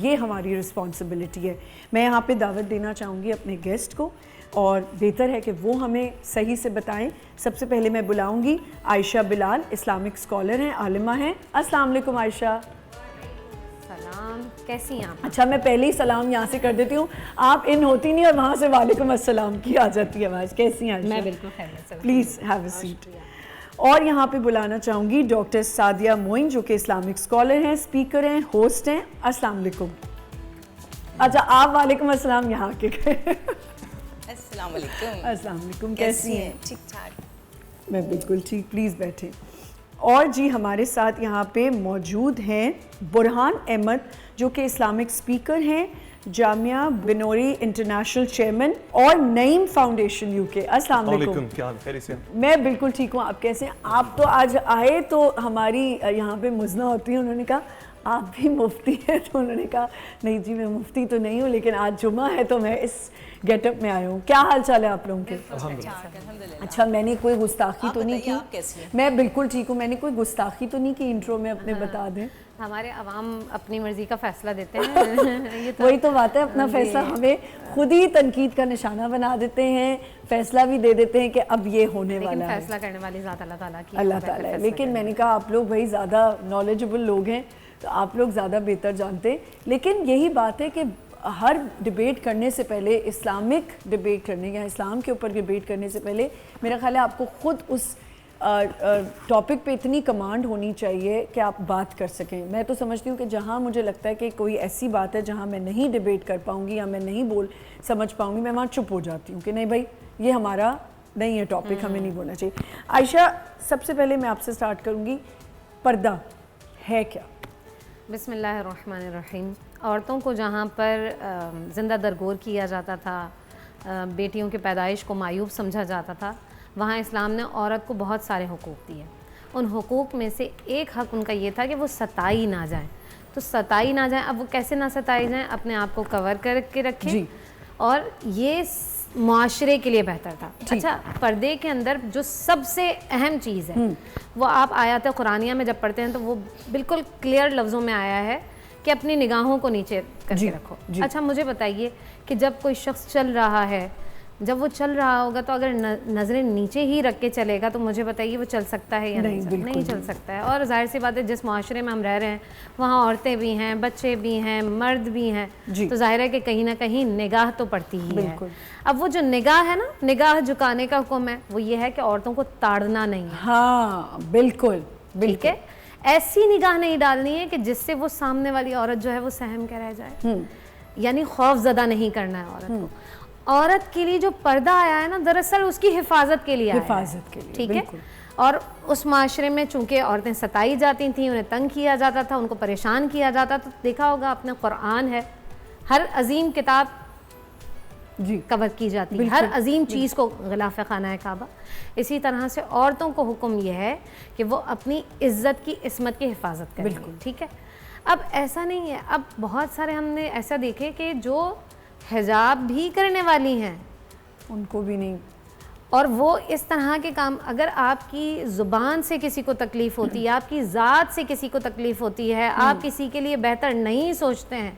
یہ ہماری رسپانسبلٹی ہے. میں یہاں پہ دعوت دینا چاہوں گی اپنے گیسٹ کو, اور بہتر ہے کہ وہ ہمیں صحیح سے بتائیں. سب سے پہلے میں بلاؤں گی عائشہ بلال, اسلامک اسکالر ہیں, عالمہ ہیں. السلام علیکم عائشہ. سلام, کیسی ہیں آپ؟ اچھا, میں پہلے ہی سلام یہاں سے کر دیتی ہوں, آپ ان ہوتی نہیں اور وہاں سے وعلیکم السلام کی آ جاتی ہے آواز. کیسی ہیں عائشہ؟ میں بالکل خیریت سے. Please have a seat. اور یہاں پہ بلانا چاہوں گی ڈاکٹر سعدیہ معین, جو کہ اسلامک اسکالر ہیں, اسپیکر ہیں, ہوسٹ ہیں. السلام علیکم. اچھا, آپ وعلیکم السلام یہاں کے گئے. السلام علیکم. السلام علیکم, کیسی ہیں؟ ٹھیک ٹھاک. میں بالکل ٹھیک, پلیز بیٹھیں. اور جی ہمارے ساتھ یہاں پہ موجود ہیں برہان احمد, جو کہ اسلامک اسپیکر ہیں, جامعہ بنوری انٹرنیشنل چیئرمین, اور نعیم فاؤنڈیشن یو کے. السلام علیکم. کیا حال, خیریت سے؟ میں بالکل ٹھیک ہوں, آپ کیسے ہیں؟ آپ تو آج آئے تو ہماری یہاں پہ مزنہ ہوتی ہے, انہوں نے کہا آپ بھی مفتی ہیں, تو انہوں نے کہا نہیں جی میں مفتی تو نہیں ہوں, لیکن آج جمعہ ہے تو میں اس گیٹ اپ میں آیا ہوں. کیا حال چال ہے آپ لوگوں کے؟ اچھا, میں نے کوئی گستاخی تو نہیں کی؟ میں بالکل ٹھیک ہوں. میں نے کوئی گستاخی تو نہیں کی انٹرو میں؟ اپنے بتا دیں. ہمارے عوام اپنی مرضی کا فیصلہ دیتے ہیں. وہی تو بات ہے, اپنا فیصلہ ہمیں خود ہی تنقید کا نشانہ بنا دیتے ہیں, فیصلہ بھی دے دیتے ہیں کہ اب یہ ہونے والا ہے. فیصلہ کرنے والی ذات اللہ تعالیٰ کی, اللہ تعالیٰ ہے. لیکن میں نے کہا آپ لوگ بھائی زیادہ نالجبل لوگ ہیں, تو آپ لوگ زیادہ بہتر جانتے ہیں. لیکن یہی بات ہے کہ ہر ڈیبیٹ کرنے سے پہلے, اسلامک ڈیبیٹ کرنے یا اسلام کے اوپر ڈیبیٹ کرنے سے پہلے, میرا خیال ہے آپ کو خود اس ٹاپک پہ اتنی کمانڈ ہونی چاہیے کہ آپ بات کر سکیں. میں تو سمجھتی ہوں کہ جہاں مجھے لگتا ہے کہ کوئی ایسی بات ہے جہاں میں نہیں ڈیبیٹ کر پاؤں گی یا میں نہیں سمجھ پاؤں گی, میں وہاں چپ ہو جاتی ہوں کہ نہیں بھائی یہ ہمارا نہیں ہے ٹاپک, ہمیں نہیں بولنا چاہیے. عائشہ, سب سے پہلے میں آپ سے سٹارٹ کروں گی, پردہ ہے کیا؟ بسم اللہ الرحمن الرحیم. عورتوں کو جہاں پر زندہ درگور کیا جاتا تھا, بیٹیوں کی پیدائش کو معیوب سمجھا جاتا تھا, وہاں اسلام نے عورت کو بہت سارے حقوق دیے. ان حقوق میں سے ایک حق ان کا یہ تھا کہ وہ ستائی نہ جائیں. تو ستائی نہ جائیں, اب وہ کیسے نہ ستائی جائیں؟ اپنے آپ کو کور کر کے رکھیں جی. اور یہ معاشرے کے لیے بہتر تھا. اچھا, پردے کے اندر جو سب سے اہم چیز ہے وہ آپ آیات قرآنیہ میں جب پڑھتے ہیں تو وہ بالکل کلیئر لفظوں میں آیا ہے کہ اپنی نگاہوں کو نیچے کر کے رکھو. اچھا, مجھے بتائیے کہ جب کوئی شخص چل رہا ہے, جب وہ چل رہا ہوگا تو اگر نظریں نیچے ہی رکھ کے چلے گا تو مجھے بتائیے وہ چل سکتا ہے یا نہیں چل سکتا ہے. اور ظاہر سی بات ہے جس معاشرے میں ہم رہ رہے ہیں وہاں عورتیں بھی ہیں, بچے بھی ہیں, مرد بھی ہیں, تو ظاہر ہے کہ کہیں نہ کہیں نگاہ تو پڑتی ہی ہے. اب وہ جو نگاہ ہے نا, نگاہ جھکانے کا حکم ہے, وہ یہ ہے کہ عورتوں کو تاڑنا نہیں ہے. ہاں بالکل, ٹھیک ہے. ایسی نگاہ نہیں ڈالنی ہے کہ جس سے وہ سامنے والی عورت جو ہے وہ سہم کے رہ جائے, یعنی خوف زدہ نہیں کرنا ہے عورت کو. عورت کے لیے جو پردہ آیا ہے نا, دراصل اس کی حفاظت کے لیے آیا ہے. حفاظت کے لیے, ٹھیک ہے. اور اس معاشرے میں چونکہ عورتیں ستائی جاتی تھیں, انہیں تنگ کیا جاتا تھا, ان کو پریشان کیا جاتا تھا. دیکھا ہوگا اپنے قرآن ہے, ہر عظیم کتاب کور کی جاتی ہے, ہر عظیم چیز کو غلاف خانہ کعبہ. اسی طرح سے عورتوں کو حکم یہ ہے کہ وہ اپنی عزت کی عصمت کی حفاظت کریں. ٹھیک ہے. اب ایسا نہیں ہے, اب بہت سارے ہم نے ایسا دیکھے کہ جو حجاب بھی کرنے والی ہیں ان کو بھی نہیں, اور وہ اس طرح کے کام, اگر آپ کی زبان سے کسی کو تکلیف ہوتی ہے, آپ کی ذات سے کسی کو تکلیف ہوتی ہے, آپ کسی کے لیے بہتر نہیں سوچتے ہیں,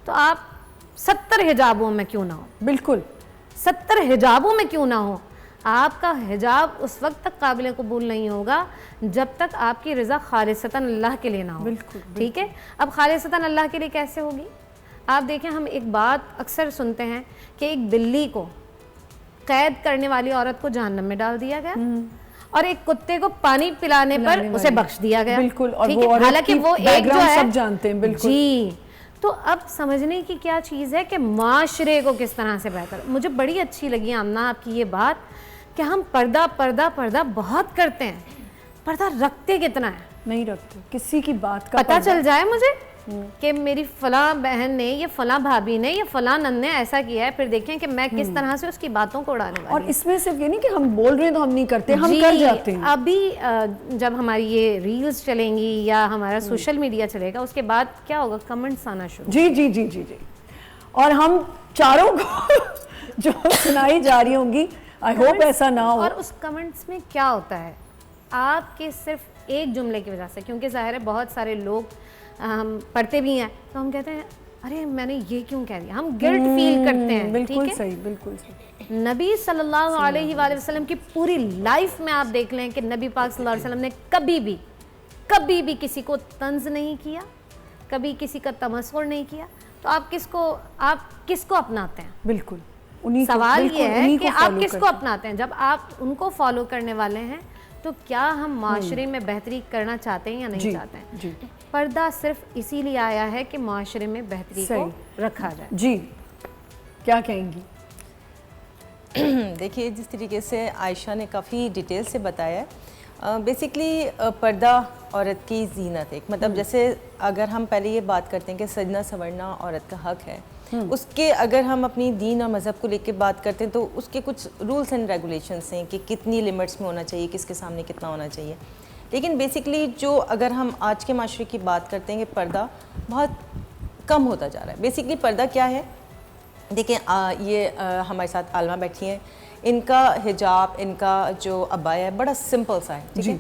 تو آپ 70 حجابوں میں کیوں نہ ہو, بالکل 70 حجابوں میں کیوں نہ ہو, آپ کا حجاب اس وقت تک قابل قبول نہیں ہوگا جب تک آپ کی رضا خالصتاً اللہ کے لیے نہ ہو. ٹھیک ہے. اب خالصتاً اللہ کے لیے کیسے ہوگی؟ آپ دیکھیں, ہم ایک بات اکثر سنتے ہیں کہ ایک بلی کو قید کرنے والی عورت کو جہنم میں ڈال دیا گیا, اور ایک کتے کو پانی پلانے پر اسے بخش دیا گیا. بالکل. اور حالانکہ وہ ایک جو ہے سب جانتے ہیں. بالکل. جی. تو اب سمجھنے کی کیا چیز ہے کہ معاشرے کو کس طرح سے بہتر. مجھے بڑی اچھی لگی آمنہ آپ کی یہ بات کہ ہم پردہ پردہ پردہ بہت کرتے ہیں, پردہ رکھتے کتنا ہے؟ نہیں رکھتے. کسی کی بات کا پتہ چل جائے مجھے کہ میری فلاں بہن نے, یہ فلاں بھابھی نے, یہ فلاں نن نے ایسا کیا ہے, پھر دیکھیں کہ میں کس طرح سے اس کی باتوں کو اڑانے والی. اور اس میں صرف یہ نہیں کہ ہم بول رہے ہیں تو ہم نہیں کرتے, ہم کر جاتے ہیں. ابھی جب ہماری یہ ریلز چلیں گی یا ہمارا سوشل میڈیا چلے گا, اس کے بعد کیا ہوگا, کمنٹس آنا شروع. جی جی جی جی جی. اور ہم چاروں کو جو سنائی جا رہی ہوں گی, آئی ہوپ ایسا نہ ہو. اور اس کمنٹس میں کیا ہوتا ہے, آپ کے صرف ایک جملے کی وجہ سے, کیونکہ ظاہر ہے بہت سارے لوگ ہم پڑھتے بھی ہیں, تو ہم کہتے ہیں ارے میں نے یہ کیوں کہہ دیا, ہم گلٹ فیل کرتے ہیں. بالکل صحیح, بالکل صحیح. نبی صلی اللہ علیہ وآلہ وسلم کی پوری لائف میں آپ دیکھ لیں کہ نبی پاک صلی اللہ علیہ وسلم نے کبھی بھی کسی کو طنز نہیں کیا, کبھی کسی کا تمسخر نہیں کیا. تو آپ کس کو اپناتے ہیں؟ بالکل سوال یہ ہے کہ آپ کس کو اپناتے ہیں. جب آپ ان کو فالو کرنے والے ہیں تو کیا ہم معاشرے میں بہتری کرنا چاہتے ہیں یا نہیں چاہتے ہیں؟ جی. پردہ صرف اسی لیے آیا ہے کہ معاشرے میں بہتری کو رکھا جائے. جی کیا کہیں گی؟ دیکھیے جس طریقے سے عائشہ نے کافی ڈیٹیل سے بتایا ہے, بیسکلی پردہ عورت کی زینت ہے. مطلب جیسے اگر ہم پہلے یہ بات کرتے ہیں کہ سجنا سنورنا عورت کا حق ہے, اس کے اگر ہم اپنی دین اور مذہب کو لے کے بات کرتے ہیں تو اس کے کچھ رولس اینڈ ریگولیشنس ہیں کہ کتنی لمٹس میں ہونا چاہیے, کس کے سامنے کتنا ہونا چاہیے. لیکن بیسکلی جو اگر ہم آج کے معاشرے کی بات کرتے ہیں کہ پردہ بہت کم ہوتا جا رہا ہے. بیسکلی پردہ کیا ہے؟ دیکھیں یہ ہمارے ساتھ عالمہ بیٹھی ہیں, ان کا حجاب, ان کا جو عبایا ہے بڑا سمپل سا ہے, ٹھیک ہے.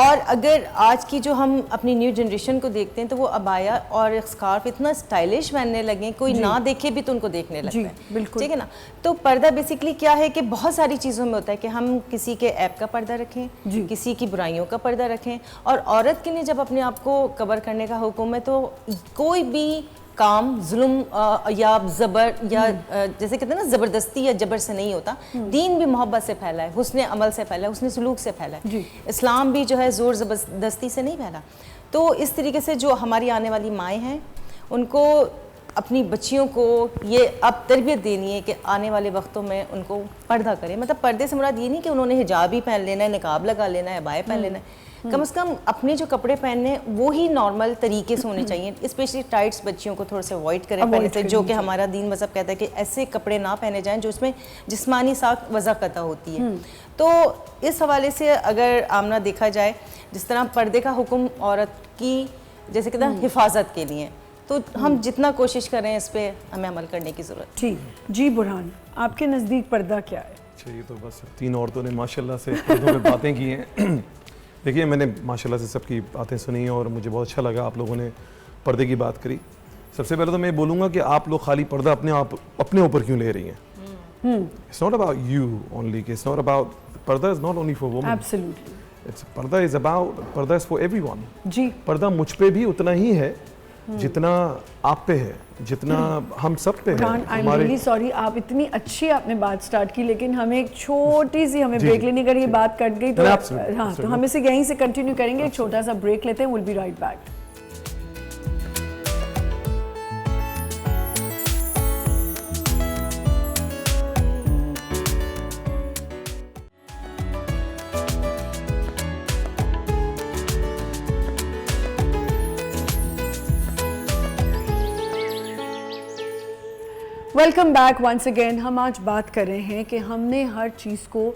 اور اگر آج کی جو ہم اپنی نیو جنریشن کو دیکھتے ہیں تو وہ عبایا اور اسکارف اتنا اسٹائلش پہننے لگے, کوئی نہ دیکھے بھی تو ان کو دیکھنے لگتا ہے, ٹھیک ہے نا. تو پردہ بیسکلی کیا ہے کہ بہت ساری چیزوں میں ہوتا ہے کہ ہم کسی کے عیب کا پردہ رکھیں, کسی کی برائیوں کا پردہ رکھیں. اور عورت کے لیے جب اپنے آپ کو کور کرنے کا حکم ہے تو کوئی بھی کام ظلم یا زبر یا جیسے کہتے ہیں نا زبردستی یا جبر سے نہیں ہوتا. دین بھی محبت سے پھیلا ہے, حسن عمل سے پھیلا ہے, حسن سلوک سے پھیلا ہے. اسلام بھی جو ہے زور زبردستی سے نہیں پھیلا. تو اس طریقے سے جو ہماری آنے والی مائیں ہیں ان کو اپنی بچیوں کو یہ اب تربیت دینی ہے کہ آنے والے وقتوں میں ان کو پردہ کریں. مطلب پردے سے مراد یہ نہیں کہ انہوں نے حجاب ہی پہن لینا ہے, نقاب لگا لینا ہے, عبایا پہن لینا ہے. کم از کم اپنے جو کپڑے پہننے وہی نارمل طریقے سے ہونے چاہیے. اسپیشلی ٹائٹس بچیوں کو تھوڑے سے اوائڈ کریں پہلے سے, جو کہ ہمارا دین مذہب کہتا ہے کہ ایسے کپڑے نہ پہنے جائیں جو اس میں جسمانی ساخت وضع قطع ہوتی ہے. تو اس حوالے سے اگر آمنہ دیکھا جائے, جس طرح پردے کا حکم عورت کی جیسے کہتے ہیں حفاظت کے لیے, تو ہم جتنا کوشش کریں اس پہ ہمیں عمل کرنے کی ضرورت. ٹھیک. جی برہان, آپ کے نزدیک پردہ کیا ہے؟ اچھا, یہ تو بس تین عورتوں نے ماشاءاللہ سے پردوں پہ باتیں کی ہیں. دیکھیے میں نے ماشاءاللہ سے سب کی باتیں سنی اور مجھے بہت اچھا لگا آپ لوگوں نے پردے کی بات کری. سب سے پہلے تو میں بولوں گا کہ آپ لوگ خالی پردہ اپنے اوپر کیوں لے رہی ہیں. It's not about you only, it's not about, پردہ is not only for women. Absolutely. پردہ is about, پردہ is for everyone. جی. پردہ مجھ پہ بھی اتنا ہی ہے جتنا آپ پہ ہے, جتنا ہم سب پہ ہے. I'm really sorry, آپ اتنی اچھی آپ نے بات سٹارٹ کی, لیکن ہمیں ایک چھوٹی سی ہمیں بریک لینے کا, یہ بات کٹ گئی تو ہاں, تو ہم اسے یہیں سے کنٹینیو کریں گے. ایک چھوٹا سا بریک لیتے ہیں, we'll be right back. Welcome back once again. ہم آج بات کر رہے ہیں کہ ہم نے ہر چیز کو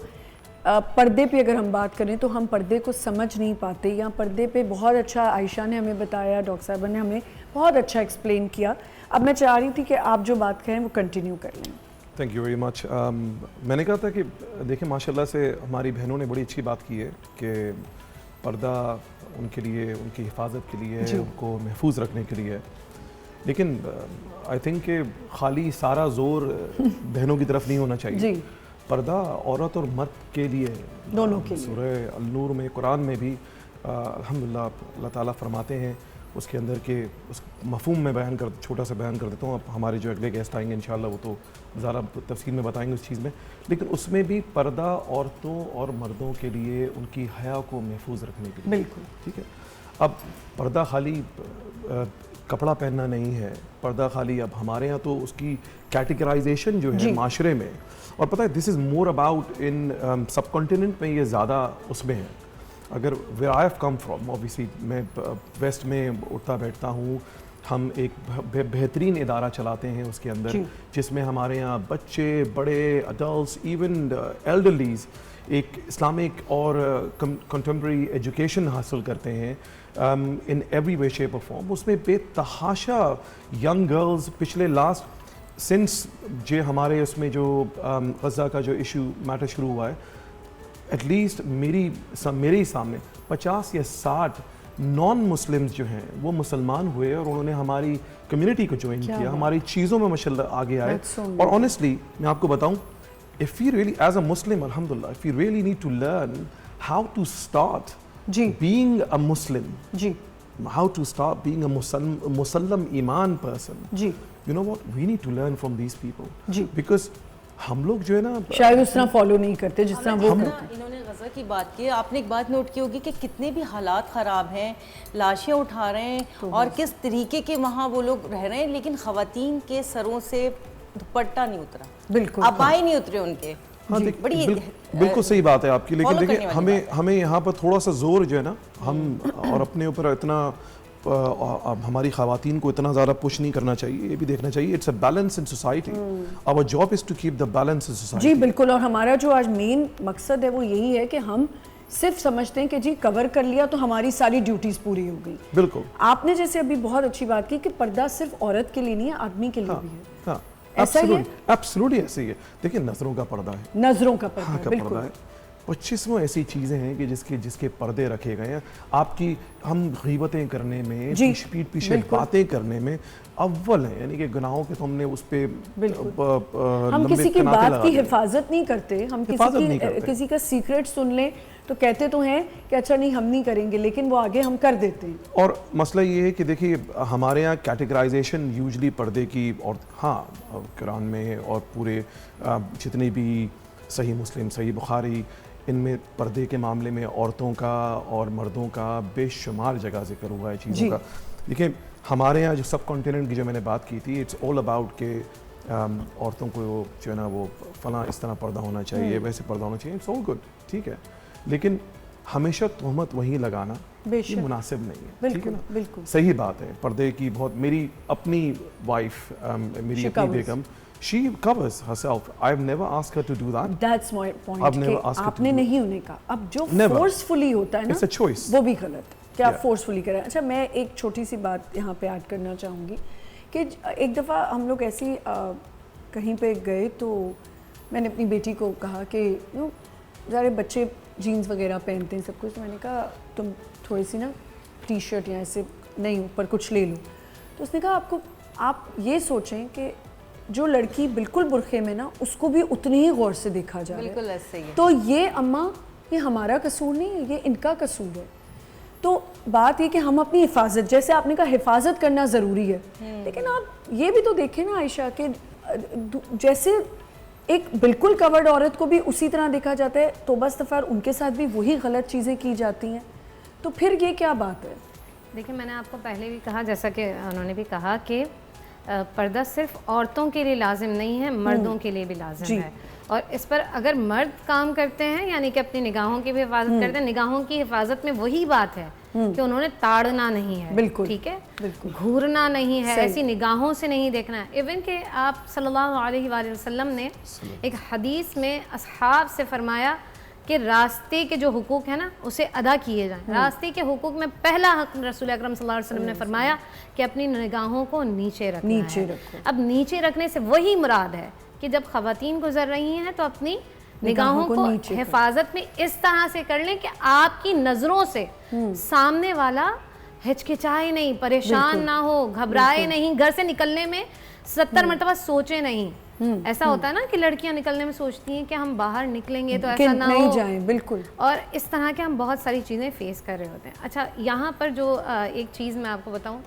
پردے پہ اگر ہم بات کریں تو ہم پردے کو سمجھ نہیں پاتے, یا پردے پہ بہت اچھا عائشہ نے ہمیں بتایا, ڈاکٹر صاحبہ نے ہمیں بہت اچھا ایکسپلین کیا. اب میں چاہ رہی تھی کہ آپ جو بات کریں وہ کنٹینیو کر لیں. Thank you very much. میں نے کہا تھا کہ دیکھیں ماشاءاللہ سے ہماری بہنوں نے بڑی اچھی بات کی ہے کہ پردہ ان کے لیے, ان کی حفاظت کے لیے, ان کو محفوظ رکھنے کے لیے. لیکن آئی تھنک کہ خالی سارا زور بہنوں کی طرف نہیں ہونا چاہیے. پردہ عورت اور مرد کے لیے, دونوں کے لیے. سورہ النور میں, قرآن میں بھی الحمدللہ اللہ تعالیٰ فرماتے ہیں. اس کے اندر کے اس مفہوم میں چھوٹا سا بیان کر دیتا ہوں. اب ہمارے جو اگلے گیسٹ آئیں گے انشاءاللہ وہ تو زیادہ تفصیل میں بتائیں گے اس چیز میں. لیکن اس میں بھی پردہ عورتوں اور مردوں کے لیے ان کی حیا کو محفوظ رکھنے کے لیے. بالکل ٹھیک ہے. اب پردہ خالی کپڑا پہننا نہیں ہے. پردہ خالی اب ہمارے ہاں تو اس کی کیٹیگرائزیشن جو ہے معاشرے میں, اور پتہ ہے دس از more about in sub continent میں, یہ زیادہ اس میں ہے. اگر where I have come from, obviously میں ویسٹ میں اٹھتا بیٹھتا ہوں. ہم ایک بہترین ادارہ چلاتے ہیں اس کے اندر, جس میں ہمارے یہاں بچے, بڑے, اڈلٹس, ایون ایلڈرلیز ایک اسلامک اور کنٹمپریری ایجوکیشن حاصل کرتے ہیں ان ایوری وے شیپ اور فارم. اس میں بے تحاشا ینگ گرلز پچھلے لاسٹ سنس جو ہمارے اس میں جو غزہ کا جو ایشو میٹر شروع ہوا ہے, ایٹ لیسٹ میرے سامنے 50 یا 60 نان مسلمز جو ہیں وہ مسلمان ہوئے اور انہوں نے ہماری کمیونٹی کو جوائن کیا, ہماری چیزوں میں ماشاءاللہ آگے آئے. اور آنیسٹلی میں آپ کو بتاؤں, if we really as a Muslim, alhamdulillah, if we really need to learn how to start being a Muslim, how to start being a Muslim Iman person, you know what, we need to learn from these people, because ہم لوگ جو ہے نا شاید اس طرح follow نہیں کرتے جس طرح وہ کرتے. انہوں نے غزہ کی بات کی, آپ نے ایک بات نوٹ کی ہوگی کہ کتنے بھی حالات خراب ہیں, لاشیں اٹھا رہے ہیں اور کس طریقے کے وہاں وہ لوگ رہ رہے ہیں, لیکن خواتین کے سروں سے دوپٹہ نہیں اترا, بالکل ابائے نہیں اترے ان کے. بڑی بالکل صحیح بات ہے آپ کی, لیکن دیکھیں ہمیں یہاں پر تھوڑا سا زور جو ہے نا, ہم اور اپنے اوپر اتنا ہماری خواتین کو اتنا زیادہ پش نہیں کرنا چاہیے, یہ بھی دیکھنا چاہیے it's a balance in society, our job is to keep the balance in society. جی بالکل, اور ہمارا جو آج مین مقصد ہے وہ یہی ہے کہ ہم صرف سمجھتے ہیں کہ جی کور کر لیا تو ہماری ساری ڈیوٹیز پوری ہو گئی. بالکل, آپ نے جیسے ابھی بہت اچھی بات کی کہ پردہ صرف عورت کے لیے نہیں ہے, آدمی کے لیے بھی ہے. ہاں ایسا ہی ہے, ایبسولوٹلی ایسے ہی ہے. دیکھیں نظروں کا پردہ ہے, نظروں کا پردہ ہے, بالکل. 25 ایسی چیزیں ہیں کہ جس کے پردے رکھے گئے ہیں. آپ کی ہم غیبتیں کرنے میں, پیٹ پیچھے باتیں کرنے میں اول ہیں, یعنی کہ گناہوں کے تو ہم نے اس پہ ہم کسی کی بات کی حفاظت نہیں کرتے, ہم کسی کا سیکرٹ سن لیں تو کہتے تو ہیں کہ اچھا نہیں ہم نہیں کریں گے, لیکن وہ آگے ہم کر دیتے ہیں. اور مسئلہ یہ ہے کہ دیکھیے ہمارے یہاں کیٹیگرائزیشن یوزلی پردے کی, اور ہاں قرآن میں اور پورے جتنے بھی صحیح مسلم, صحیح بخاری, ان میں پردے کے معاملے میں عورتوں کا اور مردوں کا بے شمار جگہ ذکر ہوا ہے چیزوں کا. دیکھیں ہمارے یہاں جو سب کانٹیننٹ کی جو میں نے بات کی تھی, اٹس آل اباؤٹ کہ عورتوں کو جو ہے نا وہ فلاں اس طرح پردہ ہونا چاہیے, ویسے پردہ ہونا چاہیے, اٹس آل گڈ, ٹھیک ہے, لیکن ہمیشہ تہمت وہیں لگانا یہ مناسب نہیں ہے, ٹھیک ہے نا. بالکل صحیح بات ہے, پردے کی بہت, میری اپنی وائف, میری اپنی بیگم, she covers herself. I've never asked her to do that. That's my point. I've never asked her to do that. آپ نے نہیں ہونے کا. اب جو فورسفلی ہوتا ہے نا, it's a choice. وہ بھی غلط ہے کہ آپ فورسفلی کریں. اچھا میں ایک چھوٹی سی بات یہاں پہ ایڈ کرنا چاہوں گی کہ ایک دفعہ ہم لوگ ایسی کہیں پہ گئے تو میں نے اپنی بیٹی کو کہا کہ سارے بچے جینز وغیرہ پہنتے ہیں سب کچھ, تو میں نے کہا تم تھوڑی سی نا ٹی شرٹ یا ایسے نہیں اوپر کچھ لے لو. تو اس نے کہا آپ یہ سوچیں کہ جو لڑکی بالکل برقعے میں نا, اس کو بھی اتنی ہی غور سے دیکھا جا رہا ہے. بالکل ایسے ہی ہے. تو یہ اماں, یہ ہمارا قصور نہیں ہے, یہ ان کا قصور ہے. تو بات یہ کہ ہم اپنی حفاظت, جیسے آپ نے کہا حفاظت کرنا ضروری ہے, لیکن آپ یہ بھی تو دیکھیں نا عائشہ کہ جیسے ایک بالکل کورڈ عورت کو بھی اسی طرح دیکھا جاتا ہے, توبہ استغفار, ان کے ساتھ بھی وہی غلط چیزیں کی جاتی ہیں. تو پھر یہ کیا بات ہے؟ دیکھیں میں نے آپ کو پہلے بھی کہا, جیسا کہ انہوں نے بھی کہا کہ پردہ صرف عورتوں کے لیے لازم نہیں ہے, مردوں کے لیے بھی لازم ہے. اور اس پر اگر مرد کام کرتے ہیں یعنی کہ اپنی نگاہوں کی بھی حفاظت کرتے ہیں, نگاہوں کی حفاظت میں وہی بات ہے کہ انہوں نے تاڑنا نہیں ہے, بالکل ٹھیک ہے, گھورنا نہیں ہے, ایسی نگاہوں سے نہیں دیکھنا ہے. ایون کہ آپ صلی اللہ علیہ وآلہ وسلم نے ایک حدیث میں اصحاب سے فرمایا کہ راستے کے جو حقوق ہیں نا اسے ادا کیے جائیں. راستے کے حقوق میں پہلا حق رسول اکرم صلی اللہ علیہ وسلم نے فرمایا کہ اپنی نگاہوں کو نیچے رکھنا ہے. اب نیچے رکھنے سے وہی مراد ہے کہ جب خواتین گزر رہی ہیں تو اپنی نگاہوں کو حفاظت میں اس طرح سے کر لیں کہ آپ کی نظروں سے سامنے والا ہچکچائے نہیں, پریشان نہ ہو, گھبرائے نہیں, گھر سے نکلنے میں 70 مرتبہ سوچے نہیں. ایسا ہوتا ہے نا کہ لڑکیاں نکلنے میں سوچتی ہیں کہ ہم باہر نکلیں گے تو ایسا نہ ہو جائیں, بالکل, اور اس طرح کے ہم بہت ساری چیزیں فیس کر رہے ہوتے ہیں. اچھا یہاں پر جو ایک چیز میں آپ کو بتاؤں,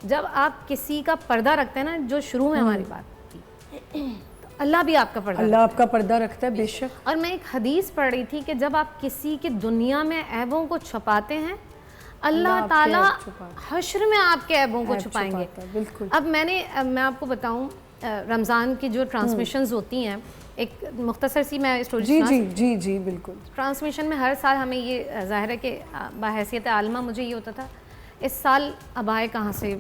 جب آپ کسی کا پردہ رکھتے ہیں نا, جو شروع میں ہماری بات تھی, اللہ بھی آپ کا پردہ, اللہ آپ کا پردہ رکھتا ہے, بے شک. اور میں ایک حدیث پڑھ رہی تھی کہ جب آپ کسی کی دنیا میں عیبوں کو چھپاتے ہیں, اللہ تعالیٰ حشر میں آپ کے عیبوں کو چھپائیں گے. بالکل. اب میں آپ کو بتاؤں, رمضان کی جو ٹرانسمیشنز ہوتی ہیں, ایک مختصر سی میں اسٹوری, جی بالکل, ٹرانسمیشن میں ہر سال ہمیں یہ ظاہر ہے کہ بحیثیت عالمہ مجھے یہ ہوتا تھا اس سال ابائے کہاں سے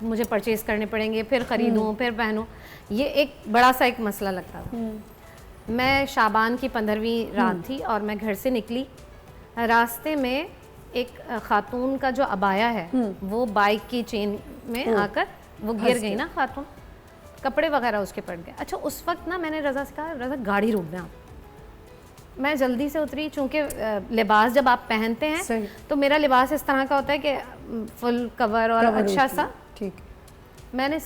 مجھے پرچیز کرنے پڑیں گے, پھر خریدوں پھر پہنوں, یہ ایک بڑا سا ایک مسئلہ لگتا تھا. میں شعبان کی 15ویں رات تھی اور میں گھر سے نکلی, راستے میں ایک خاتون کا جو ابایا ہے وہ بائک کی چین میں آ کر وہ گر گئی نا خاتون, کپڑے وغیرہ اس کے پڑ گئے. اچھا اس وقت نا میں نے رضا سے کہا, رضا گاڑی روک دیں آپ. میں جلدی سے اتری چونکہ لباس جب آپ پہنتے ہیں صحیح. تو میرا لباس اس طرح کا ہوتا ہے کہ فل کور اور اچھا سا. ٹھیک. میں نے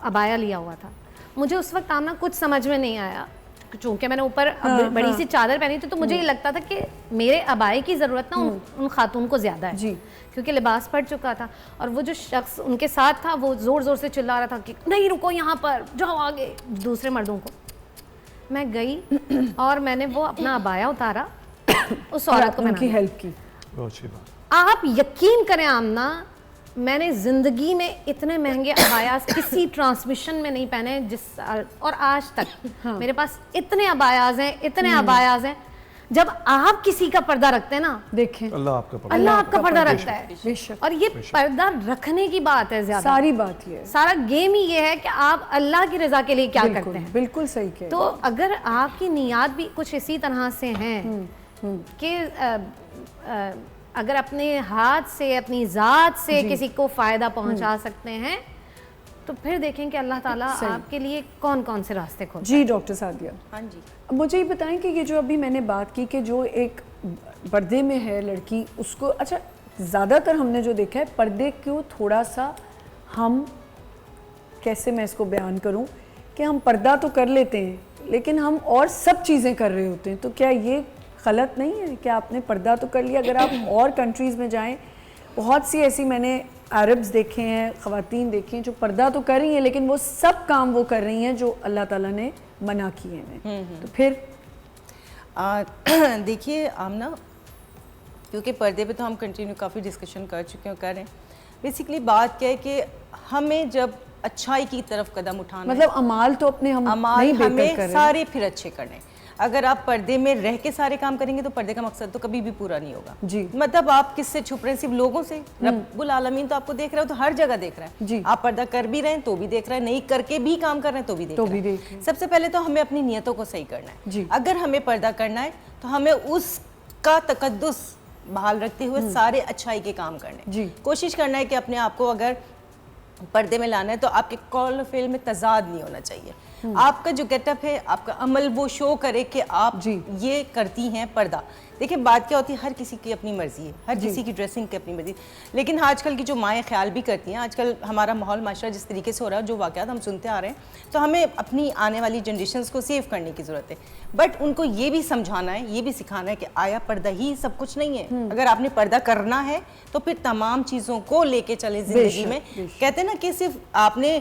عبایا لیا ہوا تھا. مجھے اس وقت آمنہ کچھ سمجھ میں نہیں آیا چونکہ میں نے اوپر بڑی سی چادر پہنی تھی, تو مجھے یہ لگتا تھا کہ میرے عبائے کی ضرورت نا ان خاتون کو زیادہ ہے جی. کیونکہ لباس پھٹ چکا تھا. اور وہ جو شخص ان کے ساتھ تھا وہ زور زور سے چلا رہا تھا کہ نہیں رکو یہاں پر, جاؤ آگے, دوسرے مردوں کو. میں گئی اور میں نے وہ اپنا عبایا اتارا, اس عورت کو ان کی پہنایا. ہیلپ کی. بہت اچھی بات. آپ یقین کریں آمنہ, میں نے زندگی میں اتنے مہنگے عبایاز کسی ٹرانسمیشن میں نہیں پہنے اور آج تک میرے پاس اتنے عبایاز ہیں, اتنے عبایاز ہیں. جب آپ کسی کا پردہ رکھتے ہیں نا, دیکھیں اللہ آپ کا پردہ. اللہ آپ کا پردہ رکھتا ہے. بے شک. اور یہ پردہ رکھنے کی بات ہے زیادہ, ساری بات یہ ہے. سارا گیم ہی یہ ہے کہ آپ اللہ کی رضا کے لیے کیا بالکل کرتے ہیں. بالکل صحیح کہہ. تو اگر آپ کی نیات بھی کچھ اسی طرح سے ہیں کہ اگر اپنے ہاتھ سے اپنی ذات سے کسی کو فائدہ پہنچا سکتے ہیں تو پھر دیکھیں کہ اللہ تعالیٰ آپ کے لیے کون کون سے راستے کھولتے ہیں. جی ڈاکٹر سعدیہ, ہاں جی, مجھے یہ بتائیں کہ یہ جو ابھی میں نے بات کی کہ جو ایک پردے میں ہے لڑکی, اس کو اچھا زیادہ تر ہم نے جو دیکھا ہے پردے کو تھوڑا سا ہم کیسے میں اس کو بیان کروں کہ ہم پردہ تو کر لیتے ہیں لیکن ہم اور سب چیزیں کر رہے ہوتے ہیں. تو کیا یہ غلط نہیں ہے کہ آپ نے پردہ تو کر لیا؟ اگر آپ اور کنٹریز میں جائیں, بہت سی ایسی میں نے عربز دیکھے ہیں, خواتین دیکھی ہیں جو پردہ تو کر رہی ہیں لیکن وہ سب کام وہ کر رہی ہیں جو اللہ تعالیٰ نے منع کیے ہیں. تو پھر دیکھیے آمنہ, کیونکہ پردے پہ تو ہم کنٹینیو کافی ڈسکشن کر چکے ہیں, کر رہے ہیں. بیسیکلی بات کیا ہے کہ ہمیں جب اچھائی کی طرف قدم اٹھانا, مطلب اعمال تو اپنے ہم نہیں بہتر ہمیں کر رہے سارے پھر اچھے کرنے. اگر آپ پردے میں رہ کے سارے کام کریں گے تو پردے کا مقصد تو کبھی بھی پورا نہیں ہوگا. جی. مطلب آپ کس سے چھپ رہے ہیں؟ صرف لوگوں سے. رب العالمین تو آپ کو دیکھ رہا ہے, تو ہر جگہ دیکھ رہا ہے. جی. آپ پردہ کر بھی رہے ہیں تو بھی دیکھ رہا ہے, نہیں کر کے بھی کام کر رہے ہیں تو بھی دیکھ رہا ہے. سب سے پہلے تو ہمیں اپنی نیتوں کو صحیح کرنا ہے. جی. اگر ہمیں پردہ کرنا ہے تو ہمیں اس کا تقدس بحال رکھتے ہوئے سارے اچھائی کے کام کرنے. جی. کوشش کرنا ہے کہ اپنے آپ کو اگر پردے میں لانا ہے تو آپ کے قول و فعل میں تضاد نہیں ہونا چاہیے. آپ کا جو گیٹ اپ ہے, آپ کا عمل وہ شو کرے کہ آپ یہ کرتی ہیں پردہ. دیکھیں بات کیا ہوتی ہے, ہر کسی کی اپنی مرضی ہے, ہر کسی کی ڈریسنگ کی اپنی مرضی, لیکن آج کل کی جو مائیں خیال بھی کرتی ہیں, آج کل ہمارا ماحول معاشرہ جس طریقے سے ہو رہا ہے, جو واقعات ہم سنتے آ رہے ہیں, تو ہمیں اپنی آنے والی جنریشنز کو سیو کرنے کی ضرورت ہے. بٹ ان کو یہ بھی سمجھانا ہے, یہ بھی سکھانا ہے کہ آیا پردہ ہی سب کچھ نہیں ہے. اگر آپ نے پردہ کرنا ہے تو پھر تمام چیزوں کو لے کے چلے زندگی میں. کہتے ہیں نا کہ صرف آپ نے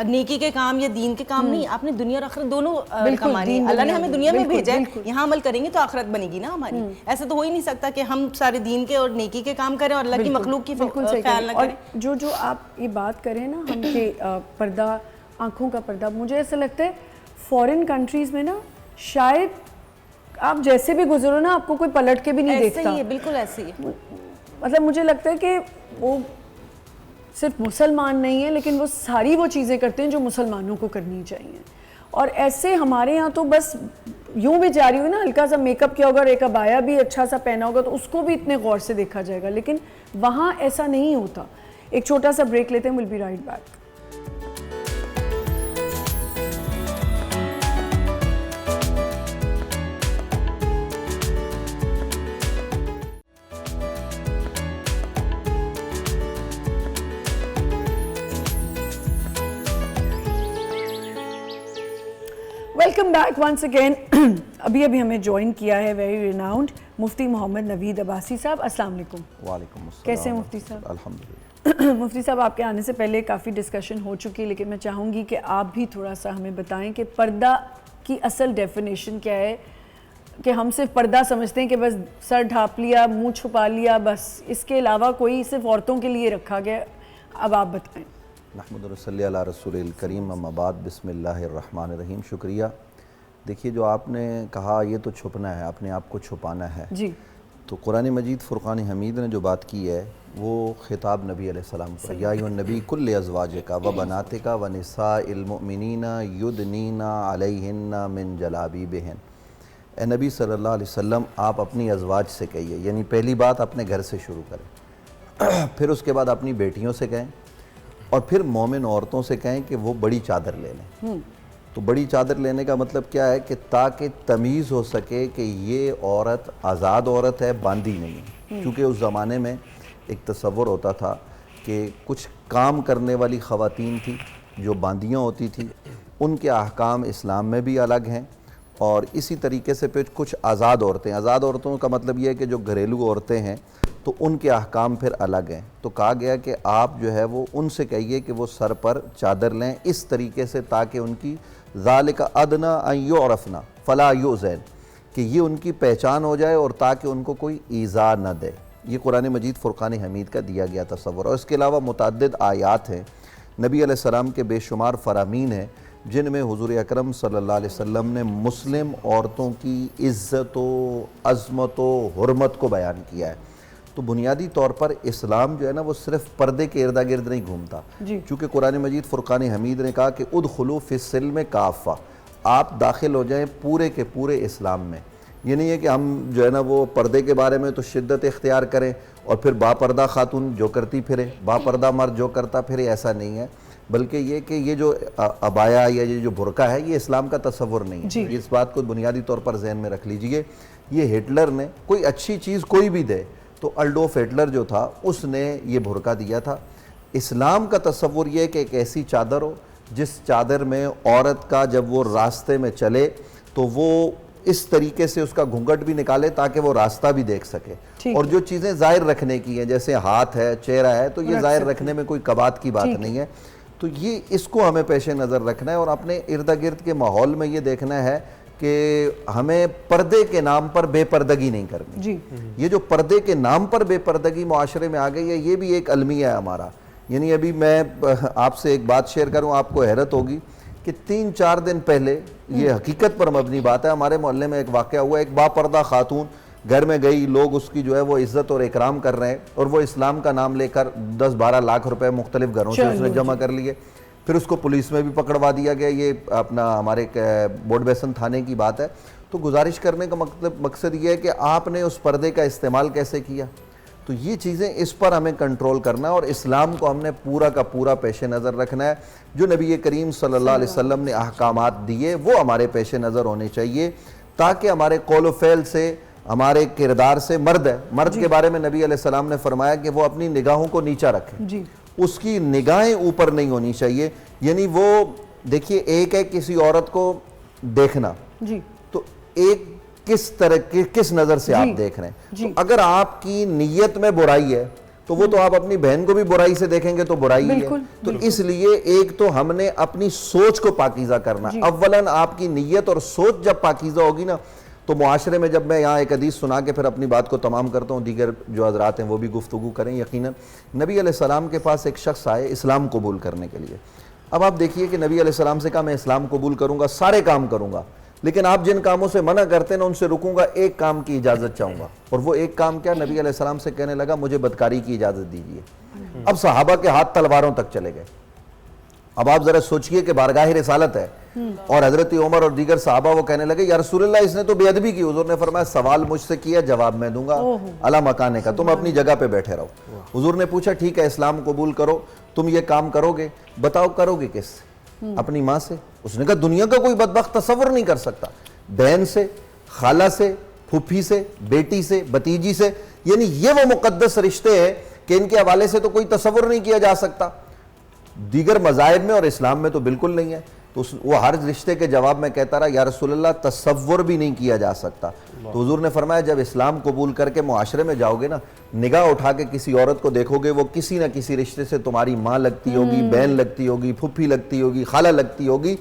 نیکی کے کام یا دین کے کام نہیں, آپ نے دنیا اور آخرت دونوں کمانی. اللہ نے ہمیں دنیا میں بھیجا ہے, یہاں عمل کریں گے تو آخرت بنے گی نا ہماری. ایسا تو ہو ہی نہیں سکتا کہ ہم سارے دین کے اور نیکی کے کام کریں اور اللہ کی مخلوق کی خیال نہ کریں. اور جو آپ یہ بات کریں نا ہم کہ پردہ, آنکھوں کا پردہ, مجھے ایسا لگتا ہے فورن کنٹریز میں نا شاید آپ جیسے بھی گزرو نا آپ کو کوئی پلٹ کے بھی نہیں دیکھتا. ایسے ہی ہے, بالکل ایسے ہی ہے. مطلب مجھے لگتا ہے کہ وہ صرف مسلمان نہیں ہے لیکن وہ ساری وہ چیزیں کرتے ہیں جو مسلمانوں کو کرنی چاہیے. اور ایسے ہمارے یہاں تو بس یوں بھی جاری ہوئی نا, ہلکا سا میک اپ کیا ہوگا, ایک عبایا بھی اچھا سا پہنا ہوگا تو اس کو بھی اتنے غور سے دیکھا جائے گا, لیکن وہاں ایسا نہیں ہوتا. ایک چھوٹا سا بریک لیتے ہیں, we'll be right back. Welcome back once again. ابھی ہمیں جوائن کیا ہے ویری ریناؤنڈ مفتی محمد نوید عباسی صاحب. السلام علیکم. وعلیکم السلام. کیسے ہیں مفتی صاحب؟ الحمدللہ. مفتی صاحب آپ کے آنے سے پہلے کافی ڈسکشن ہو چکی ہے لیکن میں چاہوں گی کہ آپ بھی تھوڑا سا ہمیں بتائیں کہ پردہ کی اصل ڈیفینیشن کیا ہے, کہ ہم صرف پردہ سمجھتے ہیں کہ بس سر ڈھانپ لیا, منہ چھپا لیا, بس اس کے علاوہ کوئی صرف عورتوں کے لیے رکھا گیا. اب آپ بتائیں. نحمد رسول علی رسول الکریم, اما بعد, بسم اللہ الرحمن الرحیم. شکریہ. دیکھیے جو آپ نے کہا یہ تو چھپنا ہے, اپنے آپ کو چھپانا ہے. جی. تو قرآن مجید فرقان حمید نے جو بات کی ہے وہ خطاب نبی علیہ السلام کو, یا ایھا النبی کل ازواجک و بناتک و نساء المؤمنین یدنین علیہن من جلابیبہن. اے نبی صلی اللہ علیہ وسلم آپ اپنی ازواج سے کہیے, یعنی پہلی بات اپنے گھر سے شروع کریں, پھر اس کے بعد اپنی بیٹیوں سے کہیں, اور پھر مومن عورتوں سے کہیں کہ وہ بڑی چادر لے لیں. تو بڑی چادر لینے کا مطلب کیا ہے کہ تاکہ تمیز ہو سکے کہ یہ عورت آزاد عورت ہے, باندھی نہیں. کیونکہ اس زمانے میں ایک تصور ہوتا تھا کہ کچھ کام کرنے والی خواتین تھی جو باندیاں ہوتی تھی, ان کے احکام اسلام میں بھی الگ ہیں, اور اسی طریقے سے پھر کچھ آزاد عورتیں, آزاد عورتوں کا مطلب یہ ہے کہ جو گھریلو عورتیں ہیں تو ان کے احکام پھر الگ ہیں. تو کہا گیا کہ آپ جو ہے وہ ان سے کہیے کہ وہ سر پر چادر لیں اس طریقے سے تاکہ ان کی ذالک ادنی ان یعرفن فلا یؤذین, کہ یہ ان کی پہچان ہو جائے اور تاکہ ان کو کوئی ایذا نہ دے. یہ قرآن مجید فرقان حمید کا دیا گیا تصور. اور اس کے علاوہ متعدد آیات ہیں, نبی علیہ السلام کے بے شمار فرامین ہیں جن میں حضور اکرم صلی اللہ علیہ وسلم نے مسلم عورتوں کی عزت و عظمت و حرمت کو بیان کیا ہے. تو بنیادی طور پر اسلام جو ہے نا وہ صرف پردے کے ارد گرد نہیں گھومتا, چونکہ قرآن مجید فرقان حمید نے کہا کہ ادخلوا فی السلم کافہ, آپ داخل ہو جائیں پورے کے پورے اسلام میں. یہ نہیں ہے کہ ہم جو ہے نا وہ پردے کے بارے میں تو شدت اختیار کریں اور پھر با پردہ خاتون جو کرتی پھرے, با پردہ مرد جو کرتا پھرے, ایسا نہیں ہے. بلکہ یہ کہ یہ جو عبایا یا یہ جو برقع ہے یہ اسلام کا تصور نہیں ہے. اس بات کو بنیادی طور پر ذہن میں رکھ لیجئے. یہ ہٹلر نے کوئی اچھی چیز کوئی بھی دے تو الڈوف ہٹلر جو تھا اس نے یہ برقع دیا تھا. اسلام کا تصور یہ ہے کہ ایک ایسی چادر ہو جس چادر میں عورت کا جب وہ راستے میں چلے تو وہ اس طریقے سے اس کا گھونگھٹ بھی نکالے تاکہ وہ راستہ بھی دیکھ سکے. اور جو چیزیں ظاہر رکھنے کی ہیں جیسے ہاتھ ہے, چہرہ ہے, تو یہ ظاہر رکھنے میں کوئی کبات کی بات نہیں ہے. تو یہ اس کو ہمیں پیش نظر رکھنا ہے اور اپنے ارد گرد کے ماحول میں یہ دیکھنا ہے کہ ہمیں پردے کے نام پر بے پردگی نہیں کرنی. یہ جو پردے کے نام پر بے پردگی معاشرے میں آ گئی ہے یہ بھی ایک المیہ ہے ہمارا. یعنی ابھی میں آپ سے ایک بات شیئر کروں, آپ کو حیرت ہوگی کہ 3-4 دن پہلے, یہ حقیقت پر مبنی بات ہے, ہمارے محلے میں ایک واقعہ ہوا. ایک با پردہ خاتون گھر میں گئی, لوگ اس کی جو ہے وہ عزت اور اکرام کر رہے ہیں اور وہ اسلام کا نام لے کر 10-12 لاکھ روپے مختلف گھروں سے اس نے جمع کر لیے. پھر اس کو پولیس میں بھی پکڑوا دیا گیا. یہ اپنا ہمارے بورڈ بیسن تھانے کی بات ہے. تو گزارش کرنے کا مقصد یہ ہے کہ آپ نے اس پردے کا استعمال کیسے کیا. تو یہ چیزیں اس پر ہمیں کنٹرول کرنا ہے اور اسلام کو ہم نے پورا کا پورا پیش نظر رکھنا ہے. جو نبی کریم صلی اللہ علیہ وسلم نے احکامات دیے وہ ہمارے پیش نظر ہونے چاہیے تاکہ ہمارے قول و فعل سے, ہمارے کردار سے, مرد کے بارے میں نبی علیہ السلام نے فرمایا کہ وہ اپنی نگاہوں کو نیچا رکھے, اس کی نگاہیں اوپر نہیں ہونی چاہیے. یعنی وہ دیکھیے ایک ہے کسی عورت کو دیکھنا, تو ایک کس نظر سے آپ دیکھ رہے ہیں. تو اگر آپ کی نیت میں برائی ہے تو وہ تو آپ اپنی بہن کو بھی برائی سے دیکھیں گے تو برائی ہے. تو اس لیے ایک تو ہم نے اپنی سوچ کو پاکیزہ کرنا. اولاً آپ کی نیت اور سوچ جب پاکیزہ ہوگی نا تو معاشرے میں, جب میں یہاں ایک حدیث سنا کے پھر اپنی بات کو تمام کرتا ہوں, دیگر جو حضرات ہیں وہ بھی گفتگو کریں. یقیناً نبی علیہ السلام کے پاس ایک شخص آئے اسلام قبول کرنے کے لیے. اب آپ دیکھیے کہ نبی علیہ السلام سے کہا میں اسلام قبول کروں گا, سارے کام کروں گا, لیکن آپ جن کاموں سے منع کرتے ہیں نا ان سے رکوں گا, ایک کام کی اجازت چاہوں گا. اور وہ ایک کام کیا؟ نبی علیہ السلام سے کہنے لگا مجھے بدکاری کی اجازت دیجیے. اب صحابہ کے ہاتھ تلواروں تک چلے گئے. اب آپ ذرا سوچئے کہ بارگاہ رسالت ہے اور حضرت عمر اور دیگر صحابہ وہ کہنے لگے یا رسول اللہ اس نے تو بے ادبی کی. حضور نے فرمایا سوال مجھ سے کیا, جواب میں دوں گا, علی مکانے کا, تم اپنی جگہ پہ بیٹھے رہو. حضور نے پوچھا ٹھیک ہے اسلام قبول کرو, تم یہ کام کرو گے, بتاؤ کرو گے کس سے؟ اپنی ماں سے. اس نے کہا دنیا کا کوئی بدبخت تصور نہیں کر سکتا, بہن سے, خالہ سے, پھوپھی سے, بیٹی سے, بھتیجی سے. یعنی یہ وہ مقدس رشتے ہیں کہ ان کے حوالے سے تو کوئی تصور نہیں کیا جا سکتا. دیگر مذاہب میں اور اسلام میں تو بالکل نہیں ہے. تو وہ ہر رشتے کے جواب میں کہتا رہا یا رسول اللہ تصور بھی نہیں کیا جا سکتا. تو حضور نے فرمایا جب اسلام قبول کر کے معاشرے میں جاؤ گے نا, نگاہ اٹھا کے کسی عورت کو دیکھو گے وہ کسی نہ کسی رشتے سے تمہاری ماں لگتی ہوگی, بہن لگتی ہوگی, پھوپھی لگتی ہوگی, خالہ لگتی ہوگی.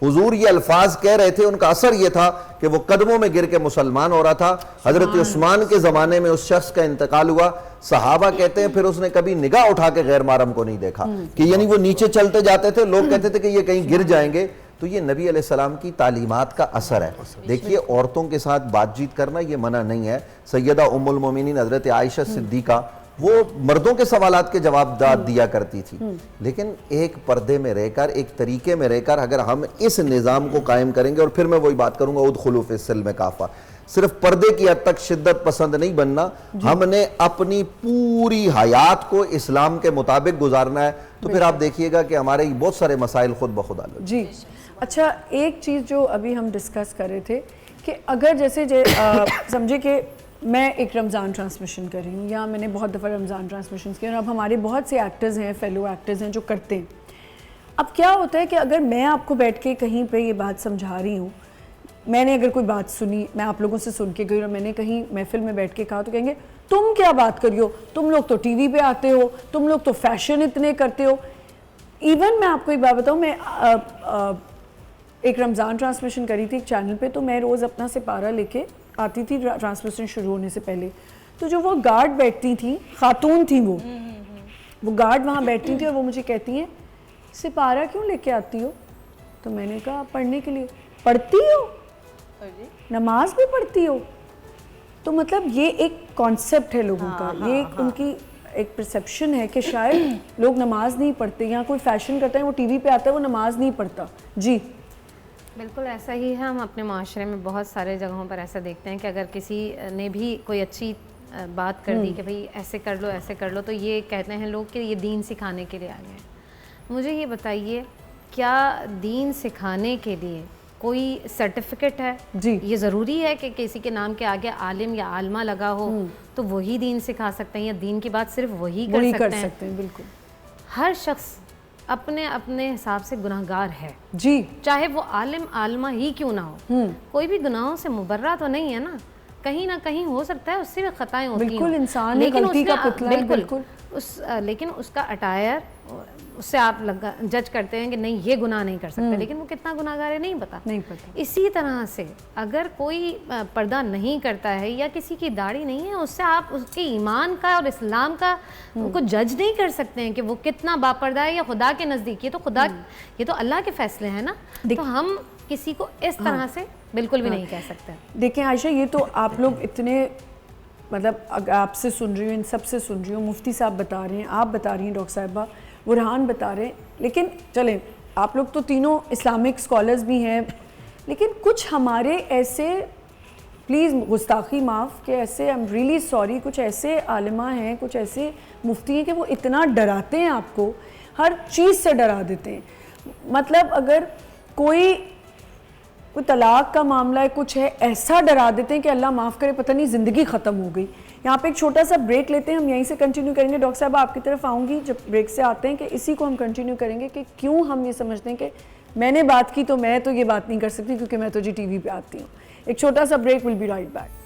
حضور یہ الفاظ کہہ رہے تھے, ان کا اثر یہ تھا کہ وہ قدموں میں گر کے مسلمان ہو رہا تھا. حضرت عثمان کے زمانے میں اس شخص کا انتقال ہوا. صحابہ کہتے ہیں پھر اس نے کبھی نگاہ اٹھا کے غیر محرم کو نہیں دیکھا, کہ یعنی وہ نیچے چلتے جاتے تھے, لوگ کہتے تھے کہ یہ کہیں گر جائیں گے. تو یہ نبی علیہ السلام کی تعلیمات کا اثر ہے. دیکھیے عورتوں کے ساتھ بات چیت کرنا یہ منع نہیں ہے. سیدہ ام المومنین حضرت عائشہ صدیقہ وہ مردوں کے سوالات کے جواب دیا کرتی تھی, لیکن ایک پردے میں رہ کر, ایک طریقے میں رہ کر اگر ہم اس نظام کو قائم کریں گے. اور پھر میں وہی بات کروں گا ادخلوا فی السلم کافہ, صرف پردے کی حد تک شدت پسند نہیں بننا, ہم نے اپنی پوری حیات کو اسلام کے مطابق گزارنا ہے. تو پھر آپ دیکھیے گا کہ ہمارے بہت سارے مسائل خود بخود حل ہو. جی اچھا ایک چیز جو ابھی ہم ڈسکس کر رہے تھے کہ اگر جیسے سمجھے کہ میں ایک رمضان ٹرانسمیشن کر رہی ہوں یا میں نے بہت دفعہ رمضان ٹرانسمیشنز کیے اور اب ہمارے بہت سے ایکٹرز ہیں فیلو ایکٹرز ہیں جو کرتے ہیں. اب کیا ہوتا ہے کہ اگر میں آپ کو بیٹھ کے کہیں پہ یہ بات سمجھا رہی ہوں, میں نے اگر کوئی بات سنی, میں آپ لوگوں سے سن کے گئی اور میں نے کہیں محفل میں بیٹھ کے کہا تو کہیں گے تم کیا بات کری ہو, تم لوگ تو ٹی وی پہ آتے ہو, تم لوگ تو فیشن اتنے کرتے ہو. ایون میں آپ کو ایک بات بتاؤں, میں ایک رمضان ٹرانسمیشن کری تھی ایک چینل پہ, تو میں روز اپنا سپارہ لے کے آتی تھی ٹرانسمیشن شروع ہونے سے پہلے. تو جو وہ گارڈ بیٹھتی تھیں, خاتون تھیں وہ گارڈ وہاں بیٹھتی تھیں اور وہ مجھے کہتی ہیں سپارہ کیوں لے کے آتی ہو؟ تو میں نے کہا پڑھنے کے لیے. پڑھتی ہو؟ نماز بھی پڑھتی ہو؟ تو مطلب یہ ایک کانسیپٹ ہے لوگوں کا, یہ ان کی ایک پرسیپشن ہے کہ شاید لوگ نماز نہیں پڑھتے, یا کوئی فیشن کرتا ہے وہ ٹی وی پہ آتا ہے وہ نماز نہیں پڑھتا. جی بالکل ایسا ہی ہے. ہم اپنے معاشرے میں بہت سارے جگہوں پر ایسا دیکھتے ہیں کہ اگر کسی نے بھی کوئی اچھی بات کر دی کہ بھئی ایسے کر لو ایسے کر لو, تو یہ کہتے ہیں لوگ کہ یہ دین سکھانے کے لیے آ گئے ہیں. مجھے یہ بتائیے کیا دین سکھانے کے لیے کوئی سرٹیفکیٹ ہے؟ جی یہ ضروری ہے کہ کسی کے نام کے آگے عالم یا عالمہ لگا ہو تو وہی دین سکھا سکتے ہیں, یا دین کی بات صرف وہی کر سکتے ہیں؟ بالکل ہر شخص اپنے اپنے حساب سے گناہگار ہے, جی, چاہے وہ عالم عالمہ ہی کیوں نہ ہو. کوئی بھی گناہوں سے مبرہ تو نہیں ہے نا, کہیں نہ کہیں ہو سکتا ہے اس سے بھی خطائیں ہوتی ہیں. بالکل انسان غلطی کا پتلا ہے. بالکل لیکن اس کا اٹائر, اس سے آپ جج کرتے ہیں کہ نہیں یہ گناہ نہیں کر سکتا, لیکن وہ کتنا گناہگار ہے نہیں پتا. اسی طرح سے اگر کوئی پردہ نہیں کرتا ہے یا کسی کی داڑھی نہیں ہے, اس سے آپ اس کے ایمان کا اور اسلام کا کو جج نہیں کر سکتے ہیں کہ وہ کتنا باپردہ ہے یا خدا کے نزدیک. یہ تو خدا, یہ تو اللہ کے فیصلے ہیں نا, تو ہم کسی کو اس طرح سے بالکل بھی نہیں کہہ سکتے. دیکھیں عائشہ, یہ تو آپ لوگ اتنے مطلب آپ سے سن رہی ہوں, ان سب سے سن رہی ہوں, مفتی صاحب بتا رہے ہیں, آپ بتا رہی ہیں, ڈاکٹر صاحبہ, برہان بتا رہے ہیں, لیکن چلیں آپ لوگ تو تینوں اسلامک اسکالرز بھی ہیں, لیکن کچھ ہمارے ایسے, پلیز گستاخی معاف, کہ ایسے آئی ایم ریئلی سوری, کچھ ایسے عالمہ ہیں, کچھ ایسے مفتی ہیں کہ وہ اتنا ڈراتے ہیں آپ کو, ہر چیز سے ڈرا دیتے ہیں. مطلب اگر کوئی طلاق کا معاملہ ہے, کچھ ہے, ایسا ڈرا دیتے ہیں کہ اللہ معاف کرے, پتہ نہیں زندگی ختم ہو گئی. یہاں پہ ایک چھوٹا سا بریک لیتے ہیں, ہم یہیں سے کنٹینیو کریں گے. ڈاکٹر صاحب آپ کی طرف آؤں گی جب بریک سے آتے ہیں, کہ اسی کو ہم کنٹینیو کریں گے کہ کیوں ہم یہ سمجھتے ہیں کہ میں نے بات کی تو میں تو یہ بات نہیں کر سکتی کیونکہ میں تو جی ٹی وی پہ آتی ہوں. ایک چھوٹا سا break, we'll be right back.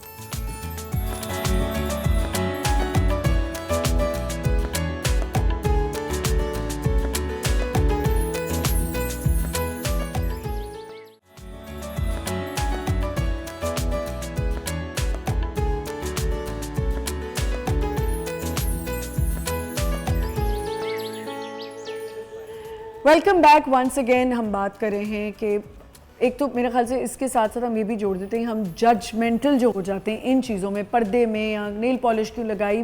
Welcome back once again. ہم بات کر رہے ہیں کہ ایک تو میرے خیال سے اس کے ساتھ ساتھ ہم یہ بھی جوڑ دیتے ہیں, ہم ججمنٹل جو ہو جاتے ہیں ان چیزوں میں, پردے میں, یا نیل پالش کیوں لگائی,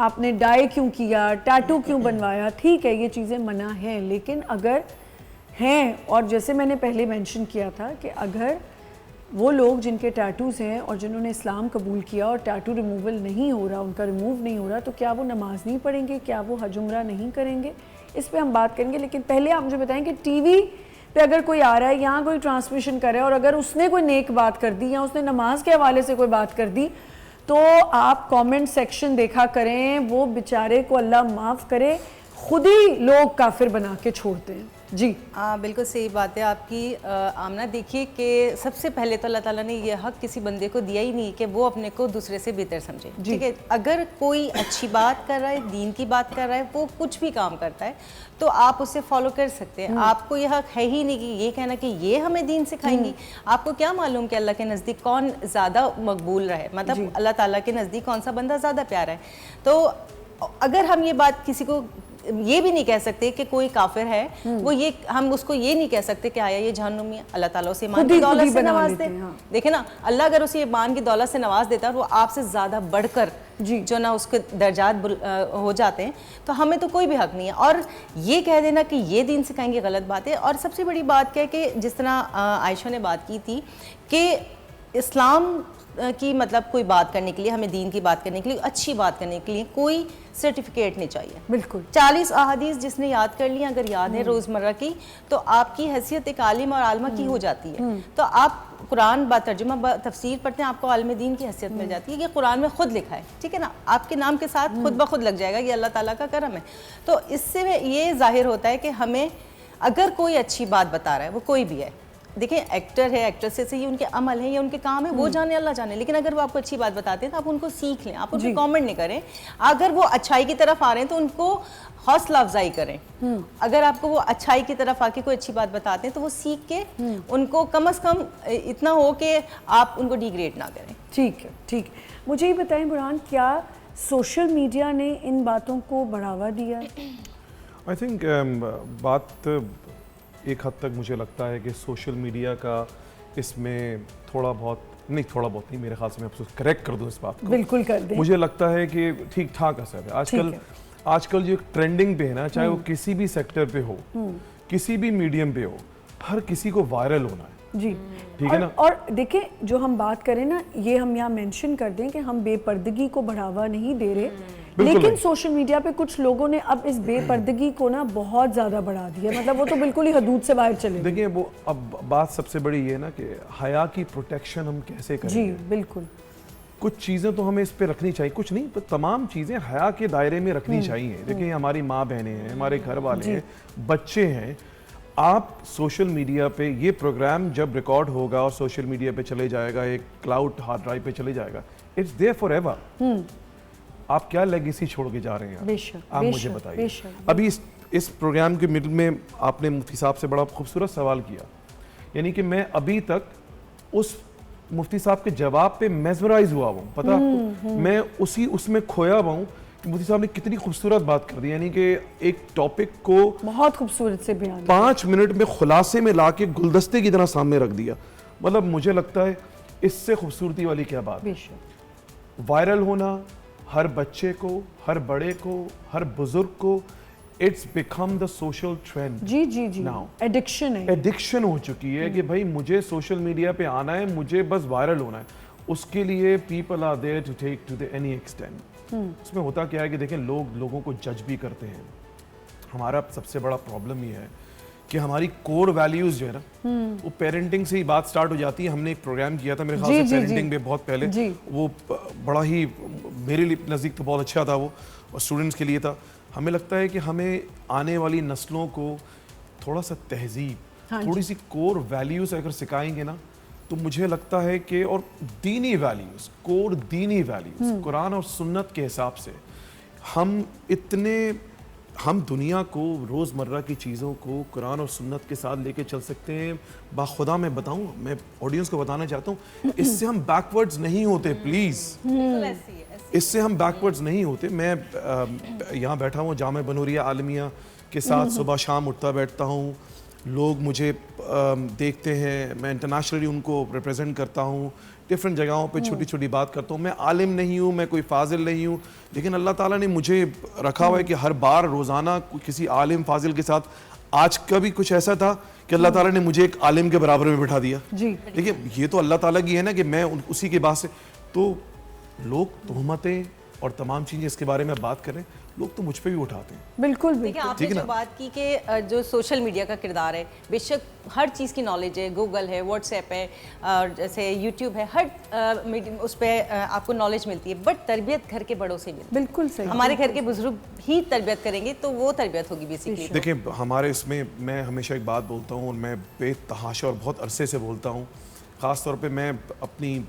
آپ نے ڈائی کیوں کیا, ٹیٹو کیوں بنوایا. ٹھیک ہے یہ چیزیں منع ہیں, لیکن اگر ہیں, اور جیسے میں نے پہلے مینشن کیا تھا کہ اگر وہ لوگ جن کے ٹیٹوز ہیں اور جنہوں نے اسلام قبول کیا اور ٹیٹو ریموول نہیں ہو رہا, ان کا ریموو نہیں ہو رہا, تو کیا وہ نماز نہیں پڑھیں گے, کیا وہ حج عمرہ نہیں کریں گے؟ اس پہ ہم بات کریں گے. لیکن پہلے آپ مجھے بتائیں کہ ٹی وی پہ اگر کوئی آ رہا ہے, یہاں کوئی ٹرانسمیشن کر رہا ہے, اور اگر اس نے کوئی نیک بات کر دی یا اس نے نماز کے حوالے سے کوئی بات کر دی, تو آپ کامنٹ سیکشن دیکھا کریں, وہ بیچارے کو اللہ معاف کرے, خود ہی لوگ کافر بنا کے چھوڑتے ہیں. جی بالکل صحیح بات ہے آپ کی آمنہ. دیکھیے کہ سب سے پہلے تو اللہ تعالیٰ نے یہ حق کسی بندے کو دیا ہی نہیں کہ وہ اپنے کو دوسرے سے بہتر سمجھے. ٹھیک ہے, اگر کوئی اچھی بات کر رہا ہے, دین کی بات کر رہا ہے, وہ کچھ بھی کام کرتا ہے, تو آپ اسے فالو کر سکتے ہیں. آپ کو یہ حق ہے ہی نہیں کہ یہ کہنا کہ یہ ہمیں دین سکھائیں گی. آپ کو کیا معلوم کہ اللہ کے نزدیک کون زیادہ مقبول رہے, مطلب اللہ تعالیٰ کے نزدیک کون سا بندہ زیادہ پیارا ہے. تو اگر ہم یہ بات کسی کو یہ بھی نہیں کہہ سکتے کہ کوئی کافر ہے, وہ یہ ہم اس کو یہ نہیں کہہ سکتے کہ آیا یہ جہنمی ہے, اللہ تعالیٰ اسے ایمان کی دولت سے نواز دے. دیکھیں نا, اللہ اگر اسے ایمان کی دولت سے نواز دیتا ہے اور وہ آپ سے زیادہ بڑھ کر جو نا اس کے درجات ہو جاتے ہیں, تو ہمیں تو کوئی بھی حق نہیں ہے. اور یہ کہہ دینا کہ یہ دین سکھائیں گے غلط بات ہے. اور سب سے بڑی بات کیا ہے کہ جس طرح عائشہ نے بات کی تھی کہ اسلام کی مطلب کوئی بات کرنے کے لیے, ہمیں دین کی بات کرنے کے لیے, اچھی بات کرنے کے لیے کوئی سرٹیفکیٹ نہیں چاہیے. بالکل 40 احادیث جس نے یاد کر لی, اگر یاد ہے روزمرہ کی, تو آپ کی حیثیت ایک عالم اور عالمہ کی ہو جاتی ہے. تو آپ قرآن با ترجمہ تفسیر پڑھتے ہیں, آپ کو عالم دین کی حیثیت مل جاتی ہے. یہ قرآن میں خود لکھا ہے, ٹھیک ہے نا, آپ کے نام کے ساتھ خود بخود لگ جائے گا, یہ اللہ تعالیٰ کا کرم ہے. تو اس سے یہ ظاہر ہوتا ہے کہ ہمیں اگر کوئی اچھی بات بتا رہا ہے, وہ کوئی بھی ہے, دیکھیں ایکٹر ہے, ایکٹریسز ہے, یہ ان کے عمل ہے, یہ ان کے کام ہے, وہ جانے اللہ جانے, لیکن اگر وہ آپ کو اچھی بات بتاتے ہیں تو آپ ان کو سیکھ لیں, آپ ان پہ کامنٹ نہیں کریں. اگر وہ اچھائی کی طرف آ رہے ہیں تو ان کو حوصلہ افزائی کریں. اگر آپ کو وہ اچھائی کی طرف آ کے کوئی اچھی بات بتاتے ہیں تو وہ سیکھ کے ان کو کم از کم اتنا ہو کہ آپ ان کو ڈیگریڈ نہ کریں. ٹھیک ہے, ٹھیک ہے. مجھے یہ بتائیں برہان, کیا سوشل میڈیا نے ان باتوں کو بڑھاوا دیا؟ آئی تھنک بات ایک حد تک مجھے لگتا ہے کہ سوشل میڈیا کا اس میں تھوڑا بہت نہیں, میرے خیال سے میں کریکٹ کر دوں اس بات کو. بالکل کر دیں. مجھے لگتا ہے کہ ٹھیک ٹھاک اثر ہے. آج کل جو ٹرینڈنگ پہ ہے نا, چاہے وہ کسی بھی سیکٹر پہ ہو, کسی بھی میڈیم پہ ہو, ہر کسی کو وائرل ہونا ہے. جی ٹھیک ہے نا. اور دیکھیں جو ہم بات کریں نا, یہ ہم یہاں مینشن کر دیں کہ ہم بے پردگی کو بڑھاوا نہیں دے رہے, لیکن سوشل میڈیا پہ کچھ لوگوں نے اب اس بے پردگی کو نا بہت زیادہ بڑھا دیا, مطلب وہ تو بالکل ہی حدود سے باہر چلے. دیکھیں وہ اب بات سب سے بڑی یہ ہے نا کہ حیا کی پروٹیکشن ہم کیسے کریں. جی بالکل. کچھ چیزیں تو ہمیں اس پہ رکھنی چاہیے, کچھ نہیں, تمام چیزیں حیا کے دائرے میں رکھنی چاہیے. دیکھیں ہماری ماں بہنیں ہیں, ہمارے گھر والے ہیں, بچے ہیں. آپ سوشل میڈیا پہ یہ پروگرام جب ریکارڈ ہوگا اور سوشل میڈیا پہ چلے جائے گا, ایک کلاؤڈ ہارڈ ڈرائیو پہ چلے جائے گا, اٹس دیئر فار ایور. آپ کیا لیگیسی چھوڑ کے جا رہے ہیں, آپ مجھے بتائیے. ابھی اس پروگرام کے مڈل میں آپ نے مفتی صاحب سے بڑا خوبصورت سوال کیا, یعنی کہ میں ابھی تک اس مفتی صاحب کے جواب پہ میزمرائز ہوا ہوں. پتہ آپ کو, میں اس میں کھویا ہوا ہوں کہ مفتی صاحب نے کتنی خوبصورت بات کر دی. یعنی کہ ایک ٹاپک کو بہت خوبصورت سے بیان 5 منٹ میں خلاصے میں لا کے گلدستے کی طرح سامنے رکھ دیا. مطلب مجھے لگتا ہے اس سے خوبصورتی والی کیا بات. وائرل ہونا ہر بچے کو, ہر بڑے کو, ہر بزرگ کو, it's become the social trend. جی جی جی, ایڈکشن ہے, ایڈکشن ہو چکی ہے کہ بھائی مجھے سوشل میڈیا پہ آنا ہے, مجھے بس وائرل ہونا ہے. اس کے لیے people are there to take to the any extent. اس میں ہوتا کیا ہے کہ دیکھیں لوگوں کو جج بھی کرتے ہیں. ہمارا سب سے بڑا پرابلم یہ ہے کہ ہماری کور ویلیوز جو ہے نا, وہ پیرنٹنگ سے ہی بات سٹارٹ ہو جاتی ہے. ہم نے ایک پروگرام کیا تھا میرے خیال سے پیرنٹنگ پہ بہت پہلے, وہ بڑا ہی میرے لیے نزدیک تو بہت اچھا تھا وہ, اور اسٹوڈنٹس کے لیے تھا. ہمیں لگتا ہے کہ ہمیں آنے والی نسلوں کو تھوڑا سا تہذیب, تھوڑی سی کور ویلیوز اگر سکھائیں گے نا, تو مجھے لگتا ہے کہ, اور دینی ویلیوز, کور دینی ویلیوز, قرآن اور سنت کے حساب سے ہم دنیا کو, روزمرہ کی چیزوں کو قرآن اور سنت کے ساتھ لے کے چل سکتے ہیں. باخدا میں بتاؤں, میں آڈینس کو بتانا چاہتا ہوں, اس سے ہم بیکورڈز نہیں ہوتے. پلیز, اس سے ہم بیکورڈز نہیں ہوتے. میں یہاں بیٹھا ہوں جامعہ بنوریہ عالمیہ کے ساتھ, صبح شام اٹھتا بیٹھتا ہوں, لوگ مجھے دیکھتے ہیں, میں انٹرنیشنلی ان کو ریپرزینٹ کرتا ہوں, ڈفرینٹ جگہوں پہ چھوٹی چھوٹی بات کرتا ہوں. میں عالم نہیں ہوں, میں کوئی فاضل نہیں ہوں, لیکن اللہ تعالیٰ نے مجھے رکھا ہوا ہے کہ ہر بار روزانہ کسی عالم فاضل کے ساتھ. آج کا بھی کچھ ایسا تھا کہ اللہ تعالیٰ نے مجھے ایک عالم کے برابر میں بٹھا دیا. دیکھیے یہ تو اللہ تعالیٰ کی ہے نا کہ میں اسی کے بات سے, تو لوگ تہمتیں اور تمام چیزیں اس کے بارے میں بات کریں, لوگ تو مجھ پہ بھی اٹھاتے ہیں. بالکل دیکھیں آپ نے جو بات کی کہ جو سوشل میڈیا کا کردار ہے, بے شک ہر چیز کی نالج ہے, گوگل ہے, واٹس ایپ ہے, جیسے یوٹیوب ہے, ہر اس پہ آپ کو نالج ملتی ہے, بٹ تربیت گھر کے بڑوں سے ملتی ہے. بالکل صحیح. ہمارے گھر کے بزرگ ہی تربیت کریں گے تو وہ تربیت ہوگی بیسکلی. دیکھیں ہمارے اس میں ہمیشہ ایک بات بولتا ہوں, اور میں بے تحاشا اور بہت عرصے سے بولتا ہوں, خاص طور پہ میں اپنی